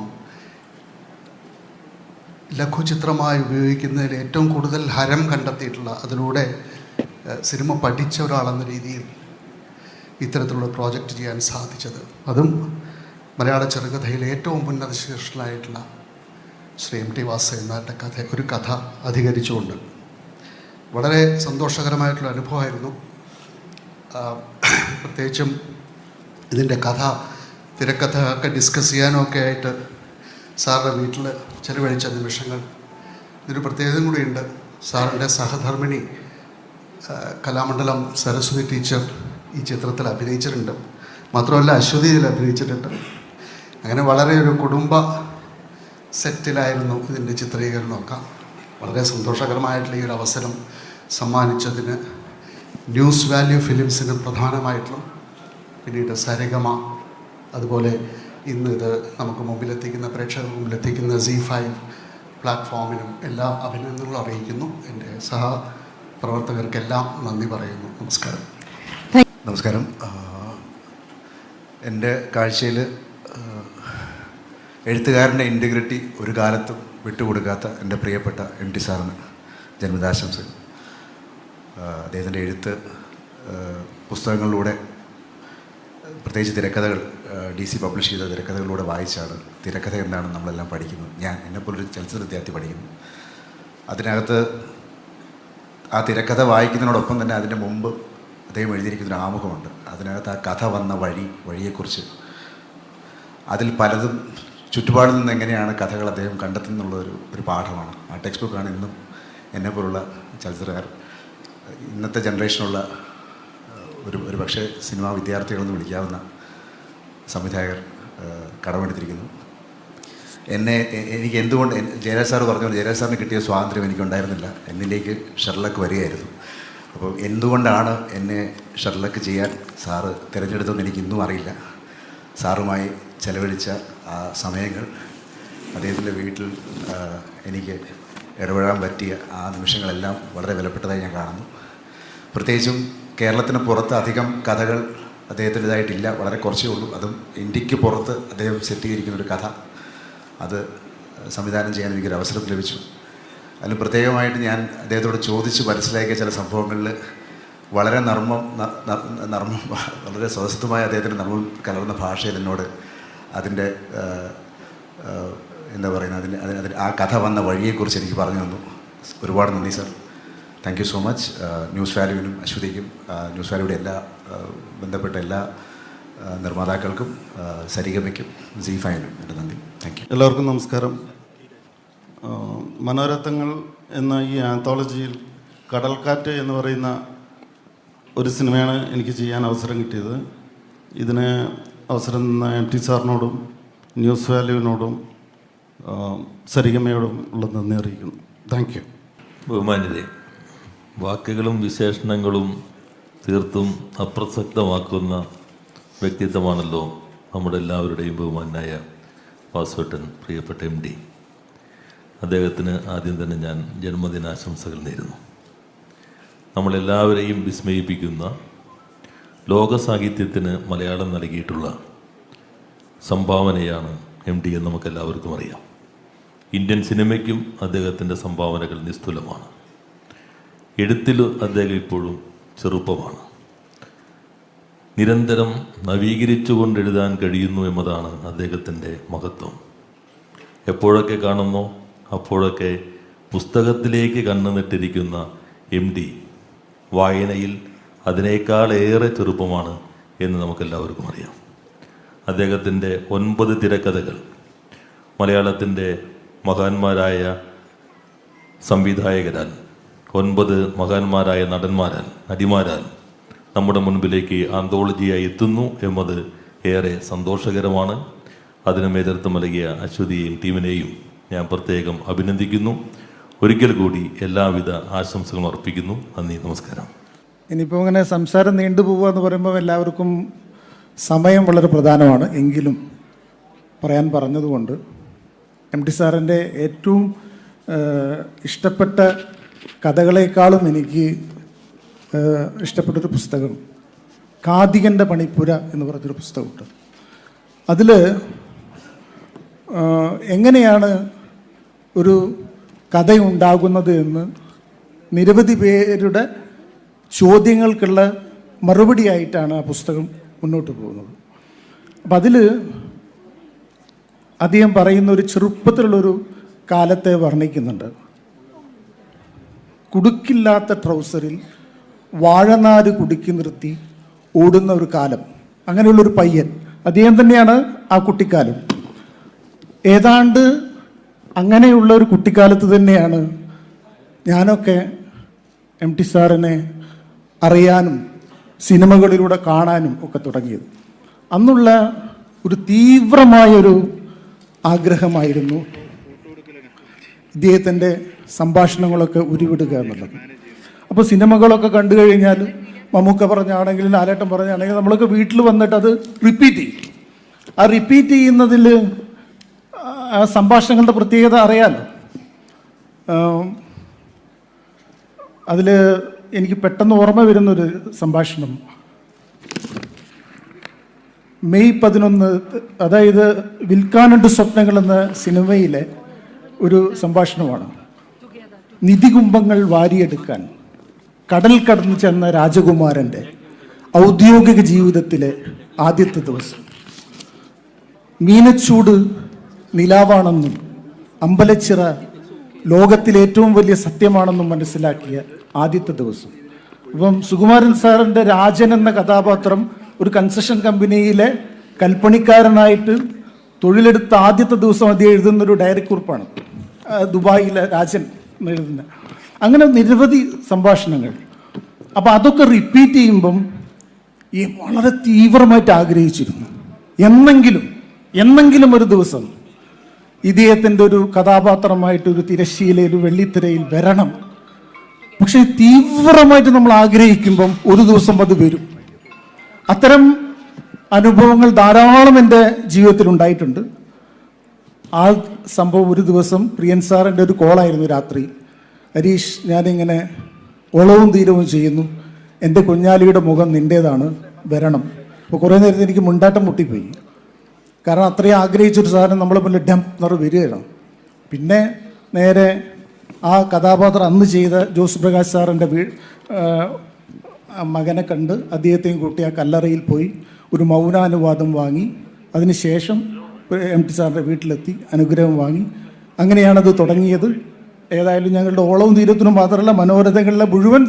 ലഘുചിത്രമായി ഉപയോഗിക്കുന്നതിൽ ഏറ്റവും കൂടുതൽ ഹരം കണ്ടെത്തിയിട്ടുള്ള, അതിലൂടെ സിനിമ പഠിച്ച ഒരാളെന്ന രീതിയിൽ ഇത്തരത്തിലുള്ള പ്രോജക്റ്റ് ചെയ്യാൻ സാധിച്ചത്, അതും മലയാള ചെറുകഥയിലെ ഏറ്റവും ഉന്നത ശീർഷനായിട്ടുള്ള ശ്രീ MT വാസുദേവൻ നായരുടെ ഒരു കഥ അധികരിച്ചുകൊണ്ട് വളരെ സന്തോഷകരമായിട്ടുള്ള അനുഭവമായിരുന്നു. പ്രത്യേകിച്ചും ഇതിൻ്റെ കഥ, തിരക്കഥ ഒക്കെ ഡിസ്കസ് ചെയ്യാനൊക്കെ ആയിട്ട് സാറിൻ്റെ വീട്ടിൽ ചെലവഴിച്ച നിമിഷങ്ങൾ. ഇതൊരു പ്രത്യേകതയും കൂടിയുണ്ട്. സാറിൻ്റെ സഹധർമ്മിണി കലാമണ്ഡലം സരസ്വതി ടീച്ചർ ഈ ചിത്രത്തിൽ അഭിനയിച്ചിട്ടുണ്ട്. മാത്രമല്ല അശ്വതിയിൽ അഭിനയിച്ചിട്ടുണ്ട്. അങ്ങനെ വളരെ ഒരു കുടുംബ സെറ്റിലായിരുന്നു ഇതിൻ്റെ ചിത്രീകരണമൊക്കെ. വളരെ സന്തോഷകരമായിട്ടുള്ള ഈ ഒരു അവസരം സമ്മാനിച്ചതിന് ന്യൂസ് വാല്യൂ ഫിലിംസിന് പ്രധാനമായിട്ടും, പിന്നീട് സരിഗമ, അതുപോലെ ഇന്ന് ഇത് നമുക്ക് മുമ്പിലെത്തിക്കുന്ന, പ്രേക്ഷകർക്ക് മുമ്പിലെത്തിക്കുന്ന ZEE5 പ്ലാറ്റ്ഫോമിനും എല്ലാ അഭിനന്ദനങ്ങളും അറിയിക്കുന്നു. എൻ്റെ സഹപ്രവർത്തകർക്കെല്ലാം നന്ദി പറയുന്നു. നമസ്കാരം. നമസ്കാരം. എൻ്റെ കാഴ്ചയിൽ എഴുത്തുകാരൻ്റെ ഇൻറ്റഗ്രിറ്റി ഒരു കാലത്തും വിട്ടുകൊടുക്കാത്ത എൻ്റെ പ്രിയപ്പെട്ട MT സാറിന് ജന്മദിനാശംസകൾ. അദ്ദേഹത്തിൻ്റെ എഴുത്ത് പുസ്തകങ്ങളിലൂടെ, പ്രത്യേകിച്ച് തിരക്കഥകൾ, DC പബ്ലിഷ് ചെയ്ത തിരക്കഥകളിലൂടെ വായിച്ചാണ് തിരക്കഥ എന്താണെന്ന് നമ്മളെല്ലാം പഠിക്കുന്നത്. എന്നെപ്പോലൊരു ചലച്ചിത്ര വിദ്യാർത്ഥി പഠിക്കുന്നു. അതിനകത്ത് ആ തിരക്കഥ വായിക്കുന്നതിനോടൊപ്പം തന്നെ അതിൻ്റെ മുമ്പ് അദ്ദേഹം എഴുതിയിരിക്കുന്നൊരു ആമുഖമുണ്ട്. അതിനകത്ത് ആ കഥ വന്ന വഴിയെക്കുറിച്ച്, അതിൽ പലതും ചുറ്റുപാടിൽ നിന്ന് എങ്ങനെയാണ് കഥകൾ അദ്ദേഹം കണ്ടെത്തുന്നുള്ളൊരു പാഠമാണ്. ആ ടെക്സ്റ്റ് ബുക്കാണ് ഇന്നും എന്നെപ്പോലുള്ള ചലച്ചിത്രകാർ, ഇന്നത്തെ ജനറേഷനുള്ള ഒരു പക്ഷേ സിനിമാ വിദ്യാർത്ഥികളെന്ന് വിളിക്കാവുന്ന സംവിധായകർ കടമെടുത്തിരിക്കുന്നു. എനിക്ക് എന്തുകൊണ്ട് ജയരാജ് സാറ് പറഞ്ഞ പോലെ ജയരാജ് സാറിന് കിട്ടിയ സ്വാതന്ത്ര്യം എനിക്കുണ്ടായിരുന്നില്ല. എന്നിലേക്ക് ഷെർലക്ക് വരികയായിരുന്നു. അപ്പോൾ എന്തുകൊണ്ടാണ് എന്നെ ഷെർലക്ക് ചെയ്യാൻ സാറ് തിരഞ്ഞെടുത്തതെന്ന് എനിക്ക് ഇന്നും അറിയില്ല. സാറുമായി ചെലവഴിച്ച ആ സമയങ്ങൾ, അദ്ദേഹത്തിൻ്റെ വീട്ടിൽ എനിക്ക് ഇടപെടാൻ പറ്റിയ ആ നിമിഷങ്ങളെല്ലാം വളരെ വിലപ്പെട്ടതായി ഞാൻ കാണുന്നു. പ്രത്യേകിച്ചും കേരളത്തിന് പുറത്ത് അധികം കഥകൾ അദ്ദേഹത്തിൻ്റെതായിട്ടില്ല, വളരെ കുറച്ചേ ഉള്ളൂ. അതും ഇന്ത്യക്ക് പുറത്ത് അദ്ദേഹം സെറ്റ് ചെയ്തിരിക്കുന്നൊരു കഥ, അത് സംവിധാനം ചെയ്യാൻ എനിക്കൊരു അവസരം ലഭിച്ചു. അതിന് പ്രത്യേകമായിട്ട് ഞാൻ അദ്ദേഹത്തോട് ചോദിച്ച് മനസ്സിലാക്കിയ ചില സംഭവങ്ങളിൽ വളരെ നർമ്മം വളരെ സ്വതസിദ്ധമായ അദ്ദേഹത്തിൻ്റെ നർമ്മം കലർന്ന ഭാഷയിൽ എന്നോട് അതിൻ്റെ എന്താ പറയുന്നത്, അതിന് ആ കഥ വന്ന വഴിയെക്കുറിച്ച് എനിക്ക് പറഞ്ഞു തന്നു. ഒരുപാട് നന്ദി സാർ. Thank you so much. News വാല്യൂവിനും അശ്വതിക്കും, ന്യൂസ് വാല്യൂയുടെ എല്ലാ ബന്ധപ്പെട്ട എല്ലാ നിർമ്മാതാക്കൾക്കും, സരിഗമയ്ക്കും, ZEE5നും എൻ്റെ നന്ദി. Thank you. എല്ലാവർക്കും നമസ്കാരം. മനോരഥങ്ങൾ എന്ന ഈ ആന്തോളജിയിൽ കടൽക്കാറ്റ് എന്ന് പറയുന്ന ഒരു സിനിമയാണ് എനിക്ക് ചെയ്യാൻ അവസരം കിട്ടിയത്. ഇതിന് അവസരം തന്ന MT സാറിനോടും ന്യൂസ് വാല്യൂവിനോടും സരിഗമയോടും ഉള്ള നന്ദി അറിയിക്കുന്നു. Thank you. ബഹുമാന്യതേ, വാക്കുകളും വിശേഷണങ്ങളും തീർത്തും അപ്രസക്തമാക്കുന്ന വ്യക്തിത്വമാണല്ലോ നമ്മുടെ എല്ലാവരുടെയും ബഹുമാനായ വാസുവേട്ടൻ, പ്രിയപ്പെട്ട MD, അദ്ദേഹത്തിന് ആദ്യം തന്നെ ഞാൻ ജന്മദിനാശംസകൾ നേരുന്നു. നമ്മളെല്ലാവരെയും വിസ്മയിപ്പിക്കുന്ന ലോക സാഹിത്യത്തിന് മലയാളം നൽകിയിട്ടുള്ള സംഭാവനയാണ് MD എന്ന് നമുക്കെല്ലാവർക്കും അറിയാം. ഇന്ത്യൻ സിനിമയ്ക്കും അദ്ദേഹത്തിൻ്റെ സംഭാവനകൾ നിസ്തുലമാണ്. എഴുത്തിൽ അദ്ദേഹം ഇപ്പോഴും ചെറുപ്പമാണ്. നിരന്തരം നവീകരിച്ചുകൊണ്ട് എഴുതാൻ കഴിയുന്നു എന്നതാണ് അദ്ദേഹത്തിൻ്റെ മഹത്വം. എപ്പോഴൊക്കെ കാണുന്നോ അപ്പോഴൊക്കെ പുസ്തകത്തിലേക്ക് കണ്ണുനട്ടിരിക്കുന്ന MD വായനയിൽ അതിനേക്കാളേറെ ചെറുപ്പമാണ് എന്ന് നമുക്കെല്ലാവർക്കും അറിയാം. അദ്ദേഹത്തിൻ്റെ 9 തിരക്കഥകൾ മലയാളത്തിൻ്റെ മഹാന്മാരായ സംവിധായകരാൽ, 9 മഹാന്മാരായ നടിമാരാൽ നമ്മുടെ മുൻപിലേക്ക് ആന്തോളജിയായി എത്തുന്നു എന്നത് ഏറെ സന്തോഷകരമാണ്. അതിന് നേതൃത്വം നൽകിയ അശ്വതിയെയും ടീമിനെയും ഞാൻ പ്രത്യേകം അഭിനന്ദിക്കുന്നു. ഒരിക്കൽ കൂടി എല്ലാവിധ ആശംസകളും അർപ്പിക്കുന്നു. നന്ദി, നമസ്കാരം. ഇനിയിപ്പോൾ ഇങ്ങനെ സംസാരം നീണ്ടുപോവുക എന്ന് പറയുമ്പോൾ എല്ലാവർക്കും സമയം വളരെ പ്രധാനമാണ്. എങ്കിലും പറയാൻ പറഞ്ഞതുകൊണ്ട് MT സാറിൻ്റെ ഏറ്റവും ഇഷ്ടപ്പെട്ട കഥകളെക്കാളും എനിക്ക് ഇഷ്ടപ്പെട്ടൊരു പുസ്തകം കാതികൻ്റെ പണിപ്പുര എന്ന് പറഞ്ഞൊരു പുസ്തകമുണ്ട്. അതിൽ എങ്ങനെയാണ് ഒരു കഥയുണ്ടാകുന്നത് എന്ന് നിരവധി പേരുടെ ചോദ്യങ്ങൾക്കുള്ള മറുപടിയായിട്ടാണ് ആ പുസ്തകം മുന്നോട്ട് പോകുന്നത്. അപ്പം അതിൽ അദ്ദേഹം പറയുന്ന ഒരു ചെറുപ്പത്തിലുള്ളൊരു കാലത്തെ വർണ്ണിക്കുന്നുണ്ട്. കുടുക്കില്ലാത്ത ട്രൗസറിൽ വാഴനാര് കുടുക്കി നിർത്തി ഓടുന്ന ഒരു കാലം, അങ്ങനെയുള്ളൊരു പയ്യൻ. അദ്ദേഹം തന്നെയാണ് ആ കുട്ടിക്കാലം. ഏതാണ്ട് അങ്ങനെയുള്ള ഒരു കുട്ടിക്കാലത്ത് തന്നെയാണ് ഞാനൊക്കെ MT സാറിനെ അറിയാനും സിനിമകളിലൂടെ കാണാനും ഒക്കെ തുടങ്ങിയത്. അന്നുള്ള ഒരു തീവ്രമായൊരു ആഗ്രഹമായിരുന്നു ഇദ്ദേഹത്തിൻ്റെ സംഭാഷണങ്ങളൊക്കെ ഉരുവിടുക എന്നുള്ളത്. അപ്പോൾ സിനിമകളൊക്കെ കണ്ടു കഴിഞ്ഞാൽ മമ്മൂക്ക പറഞ്ഞാണെങ്കിലും ലാലേട്ടൻ പറഞ്ഞാണെങ്കിലും നമ്മളൊക്കെ വീട്ടിൽ വന്നിട്ട് അത് റിപ്പീറ്റ് ചെയ്യും. ആ റിപ്പീറ്റ് ചെയ്യുന്നതിൽ ആ സംഭാഷണങ്ങളുടെ പ്രത്യേകത അറിയാലോ. അതിൽ എനിക്ക് പെട്ടെന്ന് ഓർമ്മ വരുന്നൊരു സംഭാഷണം മെയ് 11, അതായത് വിൽക്കാനുണ്ട് സ്വപ്നങ്ങൾ എന്ന സിനിമയിലെ ഒരു സംഭാഷണമാണ്. നിധികുംഭങ്ങൾ വാരിയെടുക്കാൻ കടൽ കടന്നു ചെന്ന രാജകുമാരൻ്റെ ഔദ്യോഗിക ജീവിതത്തിലെ ആദ്യത്തെ ദിവസം. മീനച്ചൂട് നിലാവാണെന്നും അമ്പലച്ചിറ ലോകത്തിലെ ഏറ്റവും വലിയ സത്യമാണെന്നും മനസ്സിലാക്കിയ ആദ്യത്തെ ദിവസം. അപ്പം സുകുമാരൻ സാറിൻ്റെ രാജൻ എന്ന കഥാപാത്രം ഒരു കൺസ്ട്രക്ഷൻ കമ്പനിയിലെ കൽപ്പണിക്കാരനായിട്ട് തൊഴിലെടുത്ത ആദ്യത്തെ ദിവസം അദ്ദേഹം എഴുതുന്നൊരു ഡയറി കുറിപ്പാണ്, ദുബായിലെ രാജൻ എഴുതുന്ന. അങ്ങനെ നിരവധി സംഭാഷണങ്ങൾ. അപ്പം അതൊക്കെ റിപ്പീറ്റ് ചെയ്യുമ്പം ഈ വളരെ തീവ്രമായിട്ട് ആഗ്രഹിച്ചിരുന്നു എന്നെങ്കിലും ഒരു ദിവസം ഇദ്ദേഹത്തിൻ്റെ ഒരു കഥാപാത്രമായിട്ട് ഒരു തിരശ്ശീലയിൽ വെള്ളിത്തിരയിൽ വരണം. പക്ഷെ തീവ്രമായിട്ട് നമ്മൾ ആഗ്രഹിക്കുമ്പം ഒരു ദിവസം അത് വരും. അത്തരം അനുഭവങ്ങൾ ധാരാളം എൻ്റെ ജീവിതത്തിൽ ഉണ്ടായിട്ടുണ്ട്. ആ സംഭവം ഒരു ദിവസം പ്രിയൻ സാറിൻ്റെ ഒരു കോളായിരുന്നു രാത്രി. ഹരീഷ്, ഞാനിങ്ങനെ ഒളവും തീരവും ചെയ്യുന്നു, എൻ്റെ കുഞ്ഞാലിയുടെ മുഖം നിൻ്റേതാണ്, വരണം. അപ്പോൾ കുറേ നേരത്തെ എനിക്ക് മുണ്ടാട്ടം മുട്ടിപ്പോയി. കാരണം അത്രയും ആഗ്രഹിച്ചൊരു സാധനം നമ്മളെ മുന്നിൽ ഡം എന്ന് വരികയാണ്. പിന്നെ നേരെ ആ കഥാപാത്രം അന്ന് ചെയ്ത ജോസ് പ്രകാശ് സാറിൻ്റെ മകനെ കണ്ട് അദ്ദേഹത്തെയും കൂട്ടി ആ കല്ലറയിൽ പോയി ഒരു മൗനാനുവാദം വാങ്ങി. അതിനുശേഷം MT സാറിൻ്റെ വീട്ടിലെത്തി അനുഗ്രഹം വാങ്ങി. അങ്ങനെയാണത് തുടങ്ങിയത്. ഏതായാലും ഞങ്ങളുടെ ഓളവും തീരത്തിനും മാത്രമല്ല മനോരഥങ്ങളിലെ മുഴുവൻ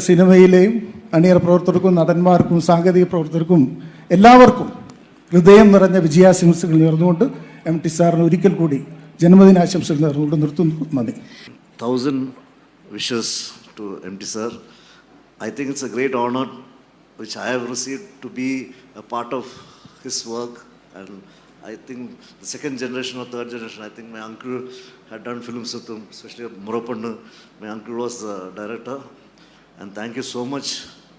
സിനിമയിലെയും അണിയറ പ്രവർത്തകർക്കും നടന്മാർക്കും സാങ്കേതിക പ്രവർത്തകർക്കും എല്ലാവർക്കും ഹൃദയം നിറഞ്ഞ വിജയാശംസകൾ നേർന്നുകൊണ്ട് MT സാറിന് ഒരിക്കൽ കൂടി ജന്മദിനാശംസകൾ നേർന്നുകൊണ്ട് നിർത്തുന്നു. നന്ദി. 1000 wishes to MT sir. I think it's a great honor which I have received to be a part of his work, and I think the second generation or third generation, I think my uncle had done films with him, especially Murapannu. My uncle was the director, and thank you so much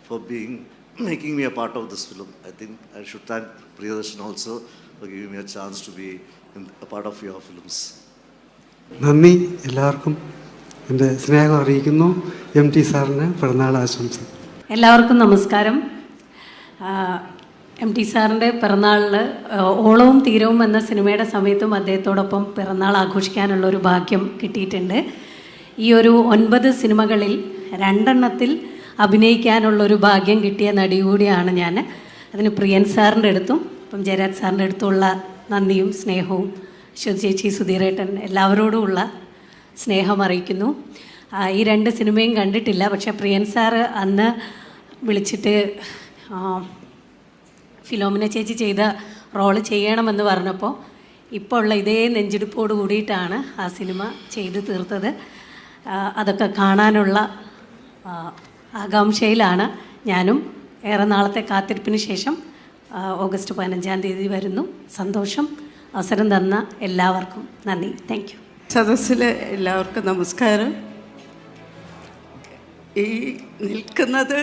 for being making me a part of this film. I think I should thank Priyadarshan also for giving me a chance to be a part of your films. നന്ദി. എല്ലാവർക്കും എൻ്റെ സ്നേഹം അറിയിക്കുന്നു. MT സാറിന് പിറന്നാൾ ആശംസ. എല്ലാവർക്കും നമസ്കാരം. MT സാറിൻ്റെ പിറന്നാളിൽ ഓളവും തീരവും എന്ന സിനിമയുടെ സമയത്തും അദ്ദേഹത്തോടൊപ്പം പിറന്നാൾ ആഘോഷിക്കാനുള്ളൊരു ഭാഗ്യം കിട്ടിയിട്ടുണ്ട്. ഈ ഒരു 9 സിനിമകളിൽ 2 അഭിനയിക്കാനുള്ളൊരു ഭാഗ്യം കിട്ടിയ നടി കൂടിയാണ് ഞാൻ. അതിന് പ്രിയൻ സാറിൻ്റെ അടുത്തും ഇപ്പം ജയരാജ് സാറിൻ്റെ അടുത്തുള്ള നന്ദിയും സ്നേഹവും ശ്രുതി ചേച്ചി, സുധീറേട്ടൻ എല്ലാവരോടുമുള്ള സ്നേഹം അറിയിക്കുന്നു. ഈ 2 സിനിമയും കണ്ടിട്ടില്ല. പക്ഷേ പ്രിയൻ സാറ് അന്ന് വിളിച്ചിട്ട് ഫിലോമിന ചേച്ചി ചെയ്ത റോള് ചെയ്യണമെന്ന് പറഞ്ഞപ്പോൾ ഇപ്പോൾ ഉള്ള ഇതേ നെഞ്ചെടുപ്പോട് കൂടിയിട്ടാണ് ആ സിനിമ ചെയ്തു തീർത്തത്. അതൊക്കെ കാണാനുള്ള ആകാംക്ഷയിലാണ് ഞാനും. ഏറെ നാളത്തെ കാത്തിരിപ്പിന് ശേഷം ഓഗസ്റ്റ് 15-ാം തീയതി വരുന്നു. സന്തോഷം. അവസരം തന്ന എല്ലാവർക്കും നന്ദി. Thank U. സദസ്സിലെ എല്ലാവർക്കും നമസ്കാരം. ഈ നിൽക്കുന്നത്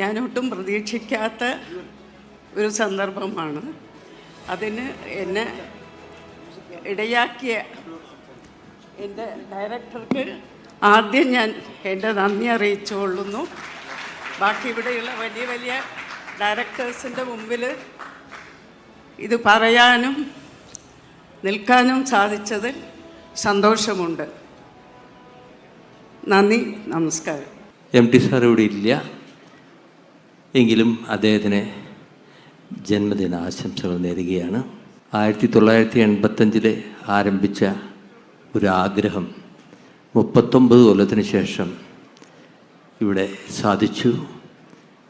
ഞാനൊട്ടും പ്രതീക്ഷിക്കാത്ത ഒരു സന്ദർഭമാണ്. അതിന് എന്നെ ഇടയാക്കിയ എൻ്റെ ഡയറക്ടർക്ക് ആദ്യം ഞാൻ എൻ്റെ നന്ദി അറിയിച്ചുകൊള്ളുന്നു. ബാക്കി ഇവിടെയുള്ള വലിയ വലിയ ഡയറക്ടേഴ്സിൻ്റെ മുമ്പിൽ ഇത് പറയാനും നിൽക്കാനും സാധിച്ചതിൽ സന്തോഷമുണ്ട്. നന്ദി, നമസ്കാരം. MT സാർ ഇവിടെ ഇല്ല എങ്കിലും അദ്ദേഹത്തിന് ജന്മദിന ആശംസകൾ നേരുകയാണ്. 1985 ആരംഭിച്ച ഒരു ആഗ്രഹം 39 കൊല്ലത്തിന് ശേഷം ഇവിടെ സാധിച്ചു.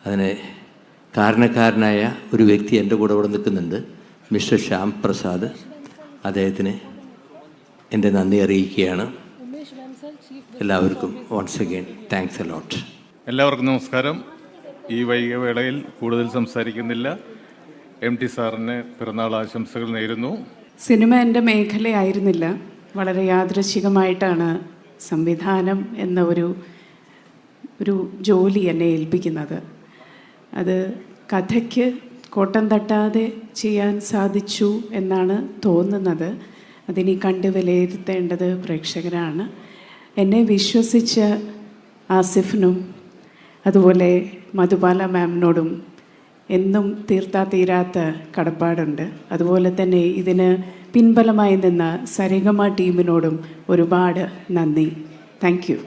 അതിന് കാരണക്കാരനായ ഒരു വ്യക്തി എൻ്റെ കൂടെ ഇവിടെ നിൽക്കുന്നുണ്ട്, മിസ്റ്റർ ശ്യാം പ്രസാദ്. അദ്ദേഹത്തിന് എൻ്റെ നന്ദി അറിയിക്കുകയാണ്. എല്ലാവർക്കും once again thanks a lot. എല്ലാവർക്കും നമസ്കാരം. ഈ വൈകിയ വേളയിൽ കൂടുതൽ സംസാരിക്കുന്നില്ല. MT സാറിന് പിറന്നാൾ ആശംസകൾ നേരുന്നു. സിനിമ എൻ്റെ മേഖലയായിരുന്നില്ല. വളരെ യാദൃശ്ചികമായിട്ടാണ് സംവിധാനം എന്ന ഒരു ജോലി എന്നെ ഏൽപ്പിക്കുന്നത്. അത് കഥയ്ക്ക് കോട്ടം തട്ടാതെ ചെയ്യാൻ സാധിച്ചു എന്നാണ് തോന്നുന്നത്. അതിനി കണ്ട് വിലയിരുത്തേണ്ടത് പ്രേക്ഷകരാണ്. എന്നെ വിശ്വസിച്ച ആസിഫിനും അതുപോലെ മധുബാല മാമിനോടും എന്നും തീരാത്ത കടപ്പാടുണ്ട്. അതുപോലെ തന്നെ ഇതിന് പിൻബലമായി നിന്ന സരിഗമ ടീമിനോടും ഒരുപാട് നന്ദി. Thank U.